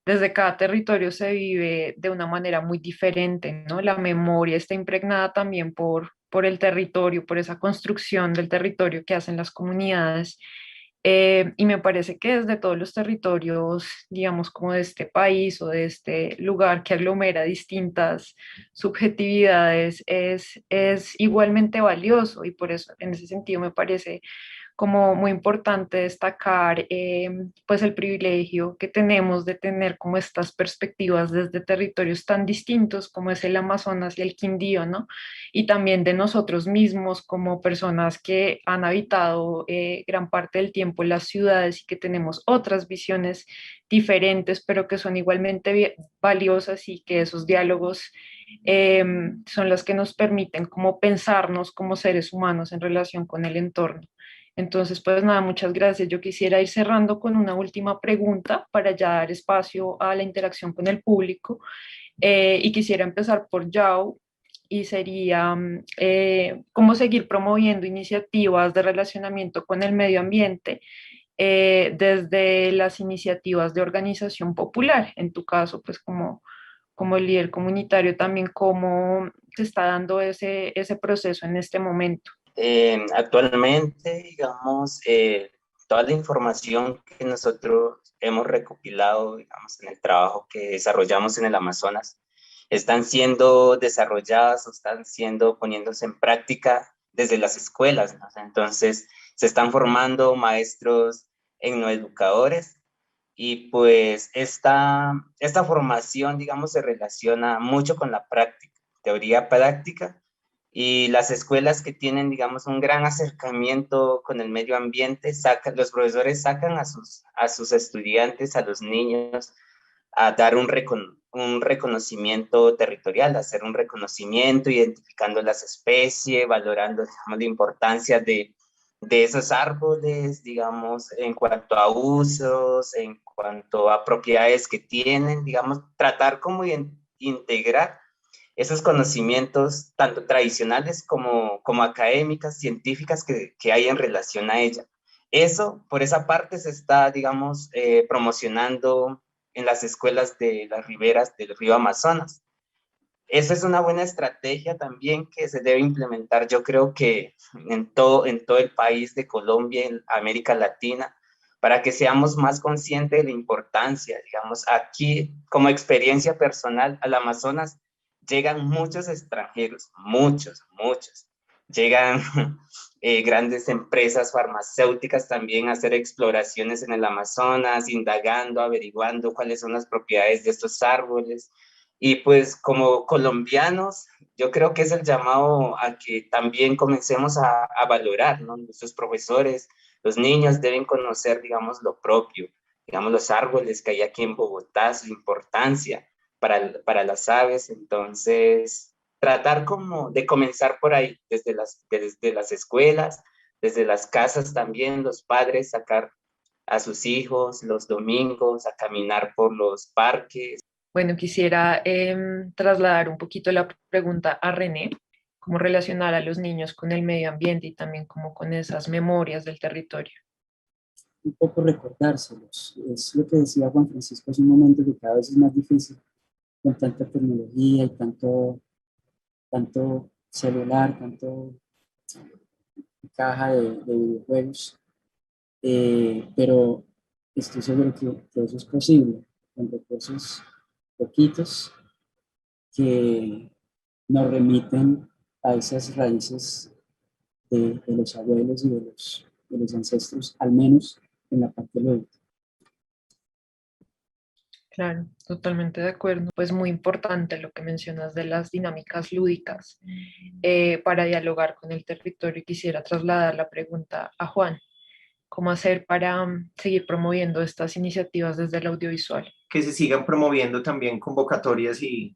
Speaker 1: desde cada territorio se vive de una manera muy diferente, ¿no? La memoria está impregnada también por el territorio, por esa construcción del territorio que hacen las comunidades. Y me parece que desde todos los territorios, digamos, como de este país o de este lugar que aglomera distintas subjetividades, es igualmente valioso y por eso en ese sentido me parece como muy importante destacar pues el privilegio que tenemos de tener como estas perspectivas desde territorios tan distintos como es el Amazonas y el Quindío, ¿no? Y también de nosotros mismos como personas que han habitado gran parte del tiempo en las ciudades y que tenemos otras visiones diferentes, pero que son igualmente valiosas y que esos diálogos eh, son las que nos permiten como pensarnos como seres humanos en relación con el entorno. Entonces, pues nada, muchas gracias. Yo quisiera ir cerrando con una última pregunta para ya dar espacio a la interacción con el público y quisiera empezar por Yao y sería cómo seguir promoviendo iniciativas de relacionamiento con el medio ambiente desde las iniciativas de organización popular. En tu caso, pues como líder comunitario también, cómo se está dando ese proceso en este momento.
Speaker 3: Actualmente, digamos, toda la información que nosotros hemos recopilado, digamos, en el trabajo que desarrollamos en el Amazonas, están siendo desarrolladas o están siendo poniéndose en práctica desde las escuelas, ¿no? Entonces, se están formando maestros etnoeducadores y pues esta formación, digamos, se relaciona mucho con la práctica, teoría práctica, y las escuelas que tienen, digamos, un gran acercamiento con el medio ambiente, los profesores sacan a sus estudiantes, a los niños, a dar un reconocimiento territorial, hacer un reconocimiento, identificando las especies, valorando, digamos, la importancia de esos árboles, digamos, en cuanto a usos, en cuanto a propiedades que tienen, digamos, tratar como integrar esos conocimientos tanto tradicionales como académicas, científicas que hay en relación a ella. Eso, por esa parte, se está, digamos, promocionando en las escuelas de las riberas del río Amazonas. Esa es una buena estrategia también que se debe implementar, yo creo que en todo el país de Colombia, en América Latina, para que seamos más conscientes de la importancia, digamos, aquí como experiencia personal al Amazonas llegan muchos extranjeros, muchos, muchos. Llegan grandes empresas farmacéuticas también a hacer exploraciones en el Amazonas, indagando, averiguando cuáles son las propiedades de estos árboles. Y pues como colombianos, yo creo que es el llamado a que también comencemos a valorar, ¿no? Nuestros profesores, los niños deben conocer, digamos, lo propio, digamos, los árboles que hay aquí en Bogotá, su importancia, para las aves. Entonces, tratar como de comenzar por ahí, desde las escuelas, desde las casas también, los padres sacar a sus hijos los domingos a caminar por los parques.
Speaker 1: Bueno, quisiera trasladar un poquito la pregunta a René, cómo relacionar a los niños con el medio ambiente y también como con esas memorias del territorio.
Speaker 5: Un poco recordárselos. Es lo que decía Juan Francisco hace un momento, que cada vez es más difícil con tanta tecnología y tanto celular, tanto caja de videojuegos, pero estoy seguro que eso es posible con recursos poquitos que nos remiten a esas raíces de los abuelos y de los ancestros, al menos en la parte lúdica.
Speaker 1: Claro, totalmente de acuerdo. Pues muy importante lo que mencionas de las dinámicas lúdicas para dialogar con el territorio. Quisiera trasladar la pregunta a Juan. ¿Cómo hacer para seguir promoviendo estas iniciativas desde el audiovisual?
Speaker 2: Que se sigan promoviendo también convocatorias y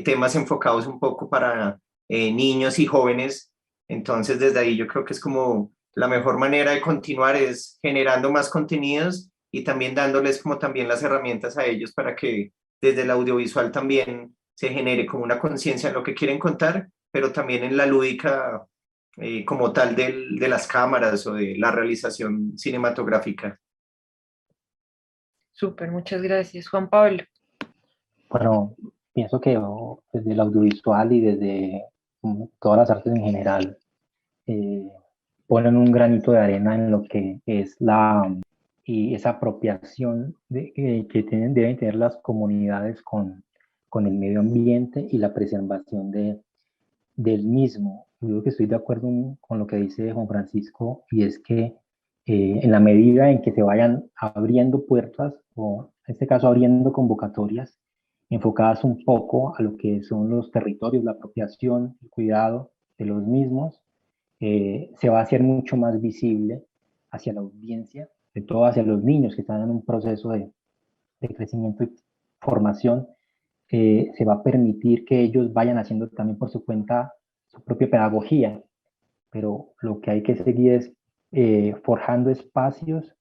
Speaker 2: temas enfocados un poco para niños y jóvenes. Entonces, desde ahí yo creo que es como la mejor manera de continuar es generando más contenidos y también dándoles como también las herramientas a ellos para que desde el audiovisual también se genere como una conciencia en lo que quieren contar, pero también en la lúdica como tal de las cámaras o de la realización cinematográfica.
Speaker 1: Súper, muchas gracias. Juan Pablo.
Speaker 4: Bueno, pienso que desde el audiovisual y desde todas las artes en general eh, ponen un granito de arena en lo que es y esa apropiación que deben tener las comunidades con el medio ambiente y la preservación del mismo. Yo creo que estoy de acuerdo con lo que dice Juan Francisco, y es que en la medida en que se vayan abriendo puertas, o en este caso abriendo convocatorias, enfocadas un poco a lo que son los territorios, la apropiación, el cuidado de los mismos, se va a hacer mucho más visible hacia la audiencia, de todo hacia los niños que están en un proceso de crecimiento y formación. Se va a permitir que ellos vayan haciendo también por su cuenta su propia pedagogía, pero lo que hay que seguir es forjando espacios,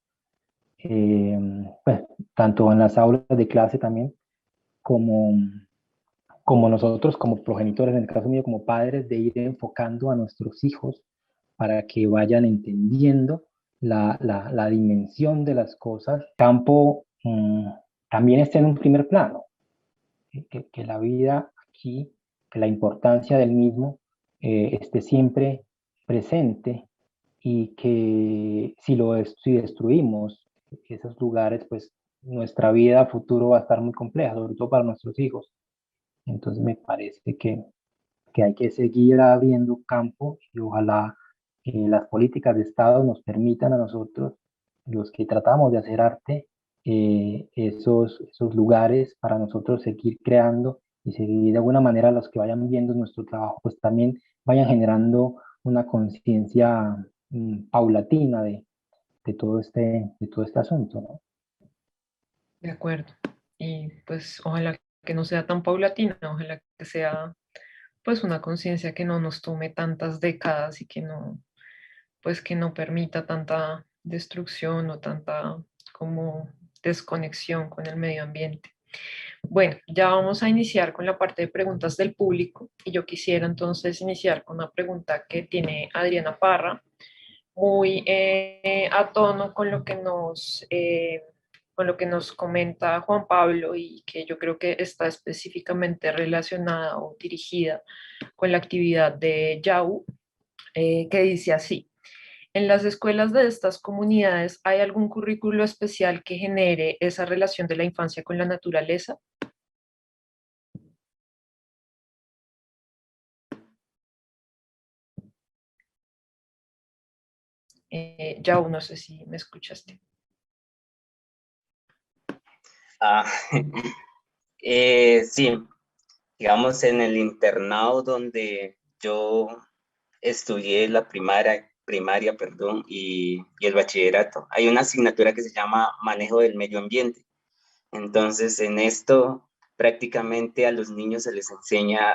Speaker 4: pues, tanto en las aulas de clase también, como, como nosotros, como progenitores, en el caso mío, como padres, de ir enfocando a nuestros hijos para que vayan entendiendo la dimensión de las cosas. Campo también está en un primer plano, que la vida aquí, que la importancia del mismo esté siempre presente, y que si destruimos esos lugares, pues nuestra vida a futuro va a estar muy compleja, sobre todo para nuestros hijos. Entonces me parece que hay que seguir abriendo campo, y ojalá las políticas de Estado nos permitan a nosotros, los que tratamos de hacer arte, esos lugares para nosotros seguir creando, y seguir de alguna manera los que vayan viendo nuestro trabajo, pues también vayan generando una conciencia paulatina de todo este asunto, ¿no?
Speaker 1: De acuerdo. Y pues ojalá que no sea tan paulatina, ojalá que sea pues una conciencia que no nos tome tantas décadas y que no, pues que no permita tanta destrucción o tanta como desconexión con el medio ambiente. Bueno, ya vamos a iniciar con la parte de preguntas del público y yo quisiera entonces iniciar con una pregunta que tiene Adriana Parra, muy a tono con lo que nos comenta Juan Pablo, y que yo creo que está específicamente relacionada o dirigida con la actividad de YAU, que dice así: ¿en las escuelas de estas comunidades hay algún currículo especial que genere esa relación de la infancia con la naturaleza? YAU, no sé si me escuchaste.
Speaker 3: Sí, digamos en el internado donde yo estudié la primaria, perdón, y el bachillerato, hay una asignatura que se llama Manejo del Medio Ambiente. Entonces, en esto prácticamente a los niños se les enseña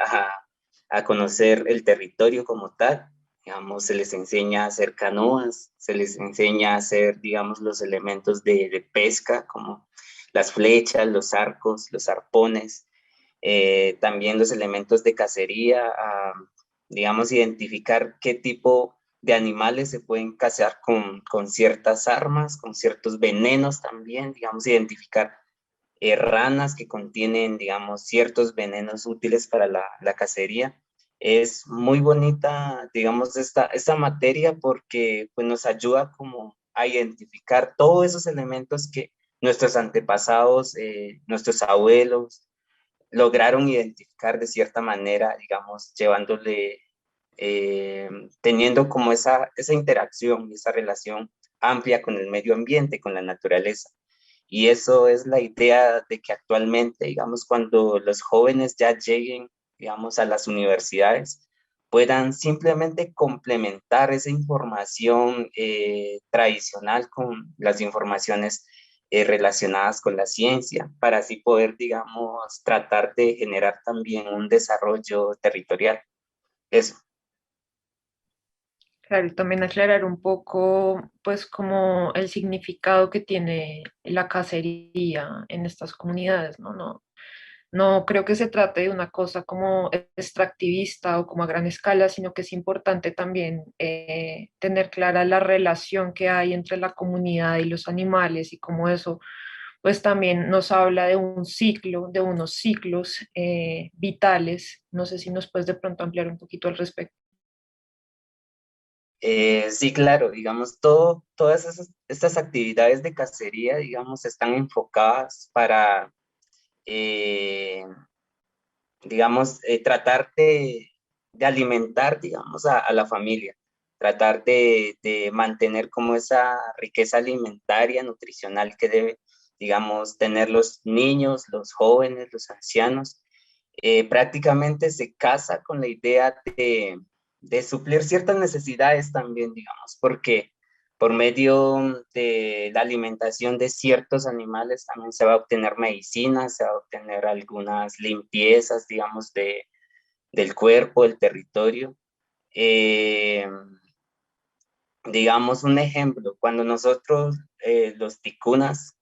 Speaker 3: a conocer el territorio como tal, digamos, se les enseña a hacer canoas, se les enseña a hacer, digamos, los elementos de pesca, como las flechas, los arcos, los arpones, también los elementos de cacería, digamos, identificar qué tipo de animales se pueden cazar con ciertas armas, con ciertos venenos también, digamos, identificar ranas que contienen, digamos, ciertos venenos útiles para la cacería. Es muy bonita, digamos, esta materia porque pues, nos ayuda como a identificar todos esos elementos que nuestros antepasados, nuestros abuelos, lograron identificar de cierta manera, digamos, llevándole, teniendo como esa interacción, esa relación amplia con el medio ambiente, con la naturaleza. Y eso es la idea de que actualmente, digamos, cuando los jóvenes ya lleguen, digamos, a las universidades, puedan simplemente complementar esa información tradicional con las informaciones relacionadas con la ciencia, para así poder, digamos, tratar de generar también un desarrollo territorial. Eso.
Speaker 1: Claro, y también aclarar un poco, pues, como el significado que tiene la cacería en estas comunidades, ¿no? No creo que se trate de una cosa como extractivista o como a gran escala, sino que es importante también tener clara la relación que hay entre la comunidad y los animales y cómo eso, pues también nos habla de un ciclo, de unos ciclos vitales. No sé si nos puedes de pronto ampliar un poquito al respecto.
Speaker 3: Sí, claro, digamos, todas estas actividades de cacería, digamos, están enfocadas para, digamos, tratar de alimentar, digamos, a la familia, tratar de mantener como esa riqueza alimentaria, nutricional que debe, digamos, tener los niños, los jóvenes, los ancianos. Prácticamente se casa con la idea de suplir ciertas necesidades también, digamos, porque por medio de la alimentación de ciertos animales también se va a obtener medicina, se va a obtener algunas limpiezas, digamos, del cuerpo, del territorio. Eh, digamos un ejemplo, cuando nosotros, los ticunas,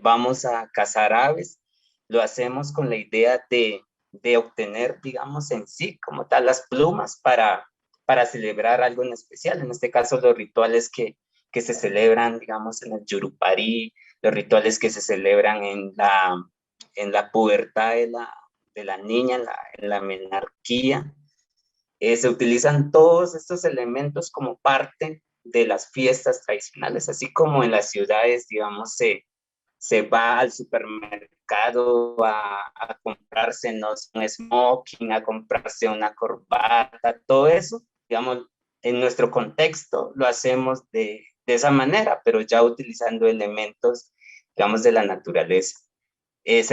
Speaker 3: vamos a cazar aves, lo hacemos con la idea de obtener, digamos, en sí, como tal, las plumas para celebrar algo en especial. En este caso, los rituales que se celebran, digamos, en el Yurupari, los rituales que se celebran en la pubertad de la niña, en la menarquía. Se utilizan todos estos elementos como parte de las fiestas tradicionales, así como en las ciudades, digamos, se va al supermercado a comprarse no, un smoking, a comprarse una corbata, todo eso, digamos, en nuestro contexto lo hacemos de esa manera, pero ya utilizando elementos, digamos, de la naturaleza.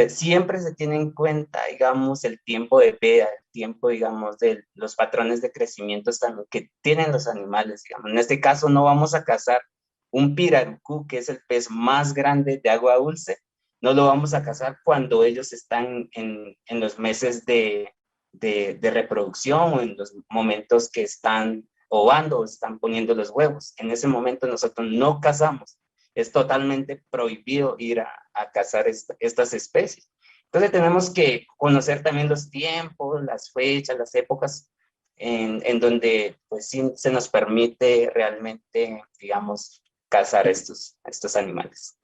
Speaker 3: Siempre se tiene en cuenta, digamos, el tiempo de vida, el tiempo, digamos, de los patrones de crecimiento también que tienen los animales, digamos. En este caso no vamos a cazar un pirarucú, que es el pez más grande de agua dulce, no lo vamos a cazar cuando ellos están en los meses de reproducción o en los momentos que están ovando o están poniendo los huevos. En ese momento nosotros no cazamos. Es totalmente prohibido ir a cazar estas especies. Entonces tenemos que conocer también los tiempos, las fechas, las épocas en donde pues sí se nos permite realmente, digamos, cazar estos animales.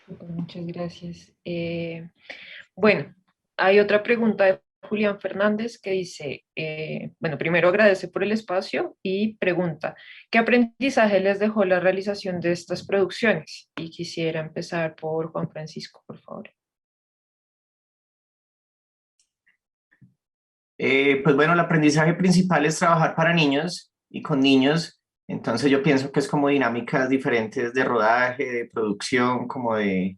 Speaker 1: Muchas gracias. Bueno, hay otra pregunta de Julián Fernández que dice, bueno, primero agradece por el espacio y pregunta, ¿qué aprendizaje les dejó la realización de estas producciones? Y quisiera empezar por Juan Francisco, por favor.
Speaker 2: Pues bueno, el aprendizaje principal es trabajar para niños y con niños, entonces yo pienso que es como dinámicas diferentes de rodaje, de producción, como de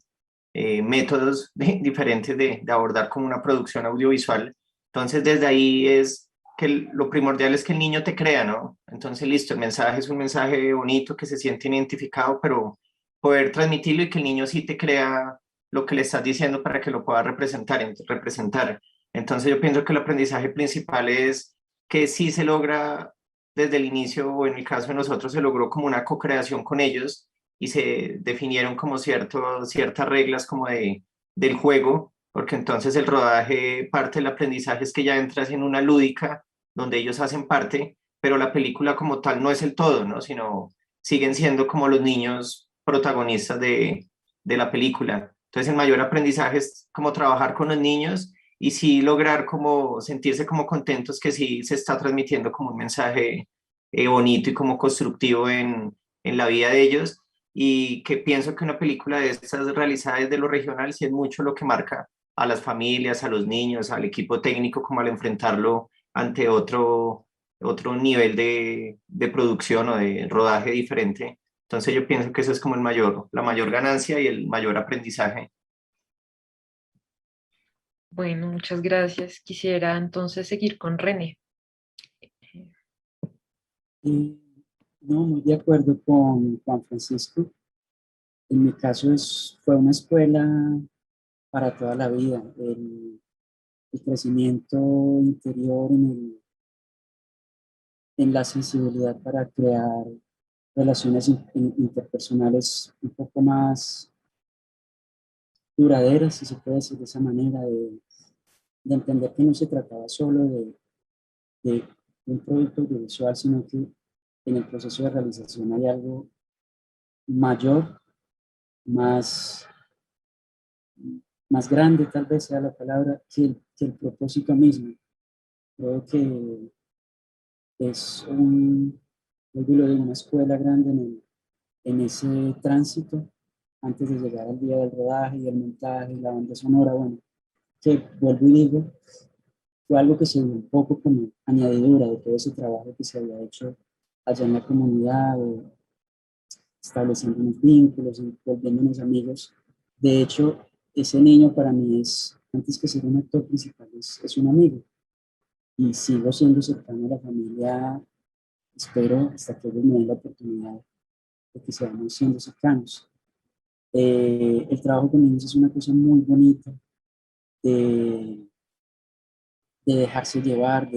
Speaker 2: métodos diferentes de abordar como una producción audiovisual. Entonces desde ahí es que lo primordial es que el niño te crea, ¿no? Entonces listo, el mensaje es un mensaje bonito que se siente identificado, pero poder transmitirlo y que el niño sí te crea lo que le estás diciendo para que lo pueda representar. Entonces yo pienso que el aprendizaje principal es que sí se logra desde el inicio, o en el caso de nosotros se logró como una co-creación con ellos y se definieron como ciertas reglas como del juego, porque entonces el rodaje, parte del aprendizaje es que ya entras en una lúdica donde ellos hacen parte, pero la película como tal no es el todo, ¿no? Sino siguen siendo como los niños protagonistas de la película. Entonces el mayor aprendizaje es como trabajar con los niños y sí lograr como sentirse como contentos que sí se está transmitiendo como un mensaje bonito y como constructivo en la vida de ellos, y que pienso que una película de estas realizada desde lo regional sí es mucho lo que marca a las familias, a los niños, al equipo técnico, como al enfrentarlo ante otro nivel de producción o de rodaje diferente. Entonces yo pienso que eso es como la mayor ganancia y el mayor aprendizaje.
Speaker 1: Bueno, muchas gracias. Quisiera entonces seguir con René.
Speaker 5: Y no, muy de acuerdo con Juan Francisco. En mi caso fue una escuela para toda la vida. El crecimiento interior en la sensibilidad para crear relaciones interpersonales un poco más duraderas, si se puede decir de esa manera, de entender que no se trataba solo de un producto audiovisual, sino que en el proceso de realización hay algo mayor, más, más grande, tal vez sea la palabra, que el propósito mismo. Creo que es vuelvo de una escuela grande en ese tránsito antes de llegar al día del rodaje y el montaje y la banda sonora. Bueno, que vuelvo y digo, fue algo que se dio un poco como añadidura de todo ese trabajo que se había hecho allá en la comunidad, estableciendo unos vínculos y volviéndonos amigos. De hecho, ese niño para mí es, antes que ser un actor principal, es un amigo. Y sigo siendo cercano a la familia, espero hasta que ellos me den la oportunidad de que seamos siendo cercanos. El trabajo con niños es una cosa muy bonita, de, de dejarse llevar,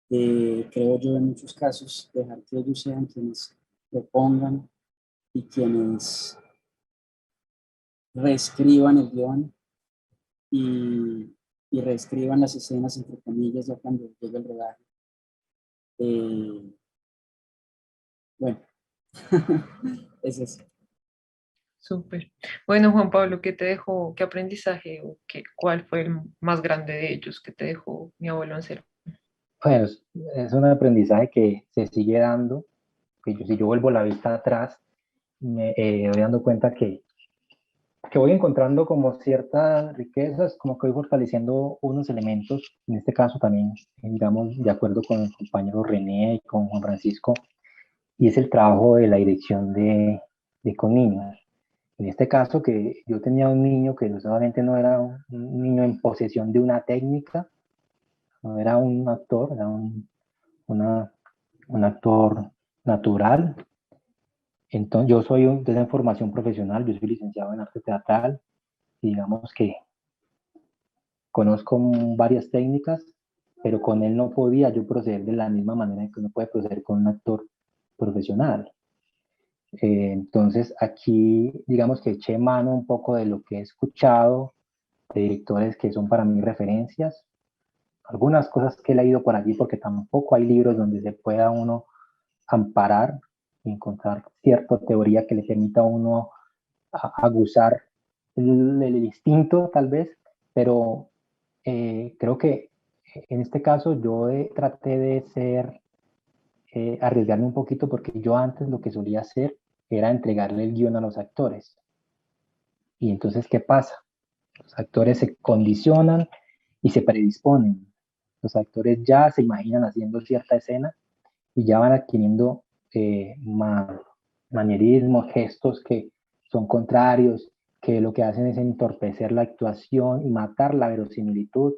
Speaker 5: creo yo en muchos casos, dejar que ellos sean quienes propongan y quienes reescriban el guión y, y reescriban las escenas, entre comillas, ya cuando llegue el rodaje. Bueno, es eso.
Speaker 1: Súper. Bueno, Juan Pablo, ¿qué te dejó, qué aprendizaje o cuál fue el más grande de ellos que te dejó mi abuelo en cero?
Speaker 4: Pues es un aprendizaje que se sigue dando, que si yo vuelvo la vista atrás, me voy dando cuenta que voy encontrando como ciertas riquezas, como que voy fortaleciendo unos elementos, en este caso también, digamos, de acuerdo con el compañero René y con Juan Francisco, y es el trabajo de la dirección de con niños. En este caso, que yo tenía un niño que no solamente no era un niño en posesión de una técnica, no era un actor, era un actor natural. Entonces, yo soy de formación profesional, yo soy licenciado en arte teatral, y digamos que conozco varias técnicas, pero con él no podía yo proceder de la misma manera que uno puede proceder con un actor profesional. Entonces, aquí digamos que eché mano un poco de lo que he escuchado de directores que son para mí referencias, algunas cosas que he leído por allí, porque tampoco hay libros donde se pueda uno amparar y encontrar cierta teoría que le permita a uno aguzar el instinto tal vez, pero creo que en este caso yo traté de arriesgarme un poquito, porque yo antes lo que solía hacer era entregarle el guión a los actores. Y entonces, ¿qué pasa? Los actores se condicionan y se predisponen. Los actores ya se imaginan haciendo cierta escena y ya van adquiriendo manierismos, gestos que son contrarios, que lo que hacen es entorpecer la actuación y matar la verosimilitud,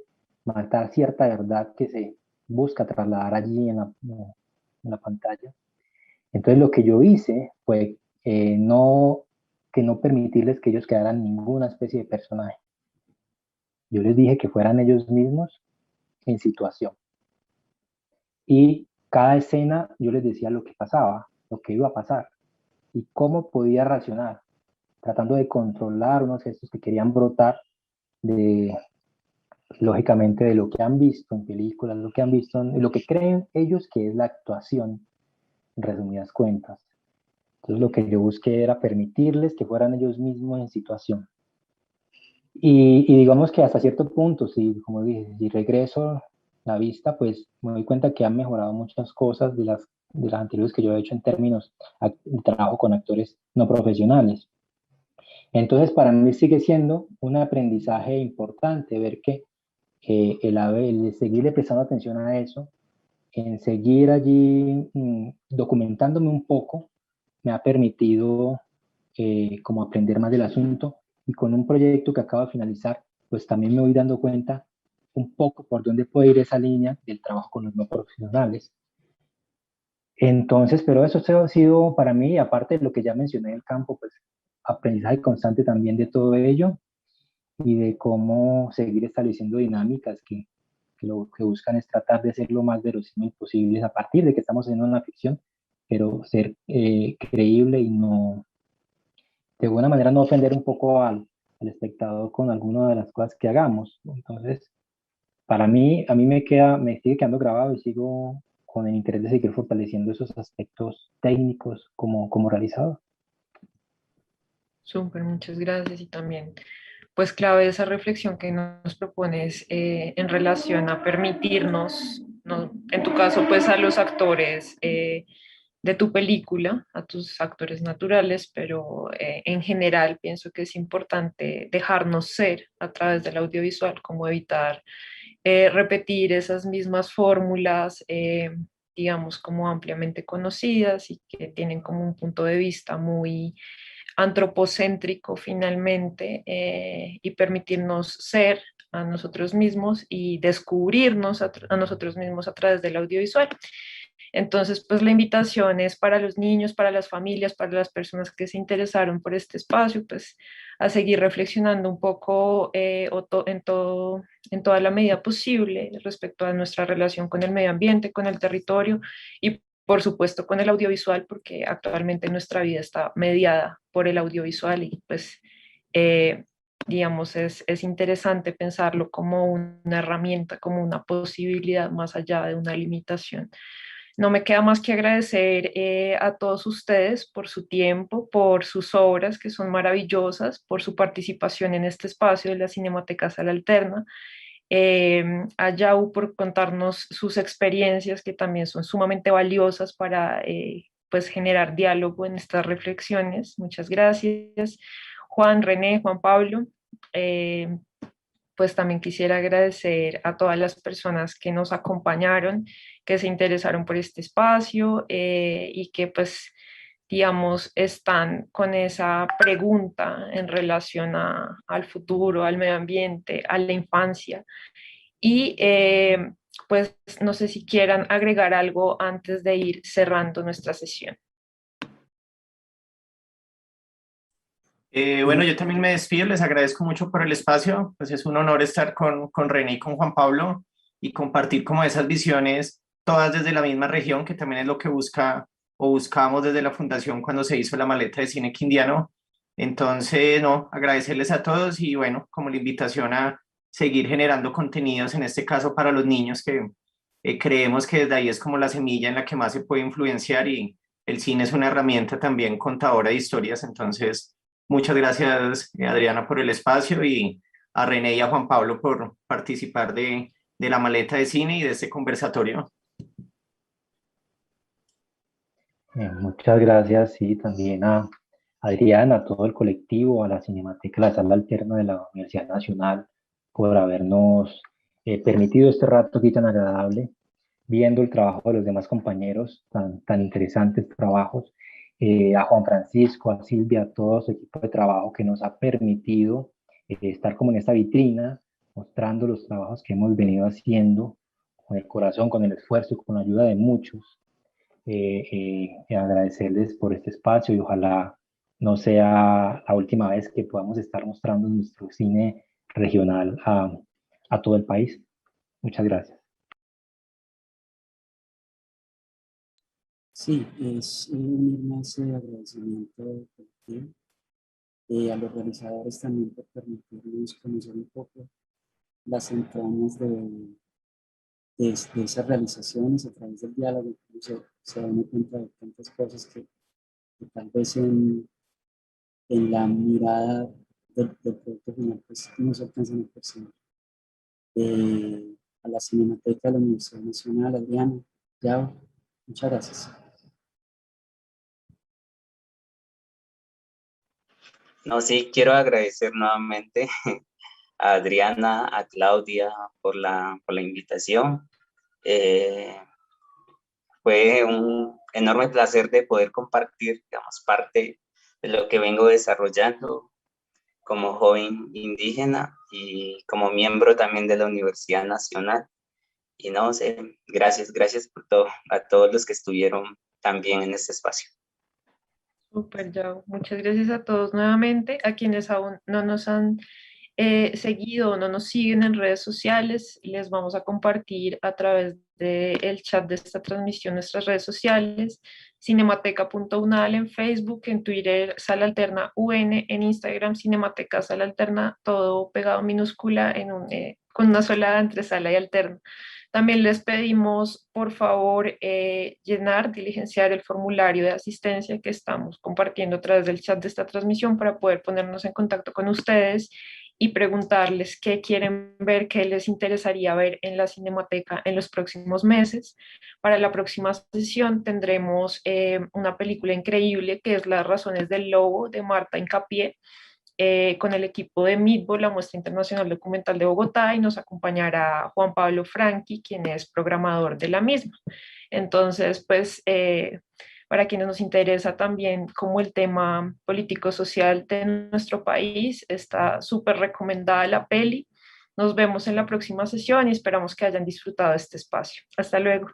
Speaker 4: matar cierta verdad que se busca trasladar allí en la pantalla. Entonces lo que yo hice fue no que no permitirles que ellos quedaran ninguna especie de personaje. Yo les dije que fueran ellos mismos en situación. Y cada escena yo les decía lo que pasaba, lo que iba a pasar y cómo podía reaccionar, tratando de controlar unos gestos que querían brotar de, lógicamente, de lo que han visto en películas, lo que han visto, lo que creen ellos que es la actuación, en resumidas cuentas. Entonces lo que yo busqué era permitirles que fueran ellos mismos en situación. Y digamos que hasta cierto punto, si, como dije, si regreso la vista, pues me doy cuenta que han mejorado muchas cosas de las anteriores que yo he hecho en términos de trabajo con actores no profesionales. Entonces, para mí sigue siendo un aprendizaje importante ver que el seguirle prestando atención a eso, en seguir allí documentándome un poco, me ha permitido como aprender más del asunto, y con un proyecto que acabo de finalizar, pues también me voy dando cuenta un poco por dónde puede ir esa línea del trabajo con los no profesionales. Entonces, pero eso ha sido para mí, aparte de lo que ya mencioné del campo, pues aprendizaje constante también de todo ello y de cómo seguir estableciendo dinámicas que lo que buscan es tratar de ser lo más verosímil posible a partir de que estamos haciendo una ficción, pero ser creíble y no, de alguna manera no ofender un poco al espectador con alguna de las cosas que hagamos. Entonces, para mí, a mí me sigue quedando grabado y sigo con el interés de seguir fortaleciendo esos aspectos técnicos como realizador.
Speaker 1: Súper, muchas gracias. Y también, pues clave esa reflexión que nos propones en relación a permitirnos, ¿no? En tu caso, pues a los actores de tu película, a tus actores naturales, pero en general pienso que es importante dejarnos ser a través del audiovisual, como evitar repetir esas mismas fórmulas, digamos, como ampliamente conocidas y que tienen como un punto de vista muy antropocéntrico finalmente, y permitirnos ser a nosotros mismos y descubrirnos a nosotros mismos a través del audiovisual. Entonces, pues la invitación es para los niños, para las familias, para las personas que se interesaron por este espacio, pues a seguir reflexionando un poco en toda la medida posible respecto a nuestra relación con el medio ambiente, con el territorio y por supuesto con el audiovisual, porque actualmente nuestra vida está mediada por el audiovisual y pues eh, digamos es interesante pensarlo como una herramienta, como una posibilidad más allá de una limitación. No me queda más que agradecer a todos ustedes por su tiempo, por sus obras que son maravillosas, por su participación en este espacio de la Cinemateca Sala Alterna, a Yau por contarnos sus experiencias que también son sumamente valiosas para pues generar diálogo en estas reflexiones. Muchas gracias. Juan, René, Juan Pablo. Pues también quisiera agradecer a todas las personas que nos acompañaron, que se interesaron por este espacio y que pues, digamos, están con esa pregunta en relación al futuro, al medio ambiente, a la infancia. Y pues no sé si quieran agregar algo antes de ir cerrando nuestra sesión.
Speaker 2: Bueno, yo también me despido, les agradezco mucho por el espacio, pues es un honor estar con René y con Juan Pablo y compartir como esas visiones, todas desde la misma región, que también es lo que busca o buscábamos desde la fundación cuando se hizo la maleta de cine quindiano. Entonces, no, agradecerles a todos y bueno, como la invitación a seguir generando contenidos, en este caso para los niños, que creemos que desde ahí es como la semilla en la que más se puede influenciar y el cine es una herramienta también contadora de historias, entonces... Muchas gracias, Adriana, por el espacio y a René y a Juan Pablo por participar de la maleta de cine y de este conversatorio.
Speaker 4: Muchas gracias, sí, también a Adriana, a todo el colectivo, a la Cinemateca, la Sala Alterna de la Universidad Nacional, por habernos permitido este rato aquí tan agradable, viendo el trabajo de los demás compañeros, tan interesantes trabajos, a Juan Francisco, a Silvia, a todo su equipo de trabajo que nos ha permitido estar como en esta vitrina, mostrando los trabajos que hemos venido haciendo con el corazón, con el esfuerzo, con la ayuda de muchos. Agradecerles por este espacio y ojalá no sea la última vez que podamos estar mostrando nuestro cine regional a todo el país. Muchas gracias.
Speaker 5: Sí, es unirme a ese agradecimiento colectivo, a los realizadores también por permitirnos conocer un poco las entrañas de esas realizaciones a través del diálogo. Se da uno cuenta de tantas cosas que tal vez en la mirada del producto final pues no se alcanzan a percibir. A la Cinemateca de la Universidad Nacional, Adriana, Yao, muchas gracias.
Speaker 3: No, sí, quiero agradecer nuevamente a Adriana, a Claudia por la invitación. Fue un enorme placer de poder compartir, digamos, parte de lo que vengo desarrollando como joven indígena y como miembro también de la Universidad Nacional. Y no sé, gracias por todo, a todos los que estuvieron también en este espacio.
Speaker 1: Súper, Yao. Muchas gracias a todos nuevamente, a quienes aún no nos han seguido o no nos siguen en redes sociales. Les vamos a compartir a través del chat de esta transmisión nuestras redes sociales: cinemateca.unal en Facebook, en Twitter Sala Alterna UN, en Instagram Cinemateca Sala Alterna, todo pegado minúscula con una sola entre Sala y Alterna. También les pedimos, por favor, diligenciar el formulario de asistencia que estamos compartiendo a través del chat de esta transmisión para poder ponernos en contacto con ustedes y preguntarles qué quieren ver, qué les interesaría ver en la Cinemateca en los próximos meses. Para la próxima sesión tendremos una película increíble que es Las razones del lobo de Marta Incapié, con el equipo de Meatball, la muestra internacional documental de Bogotá, y nos acompañará Juan Pablo Franqui, quien es programador de la misma. Entonces, pues, para quienes nos interesa también como el tema político-social de nuestro país, está súper recomendada la peli. Nos vemos en la próxima sesión y esperamos que hayan disfrutado este espacio. Hasta luego.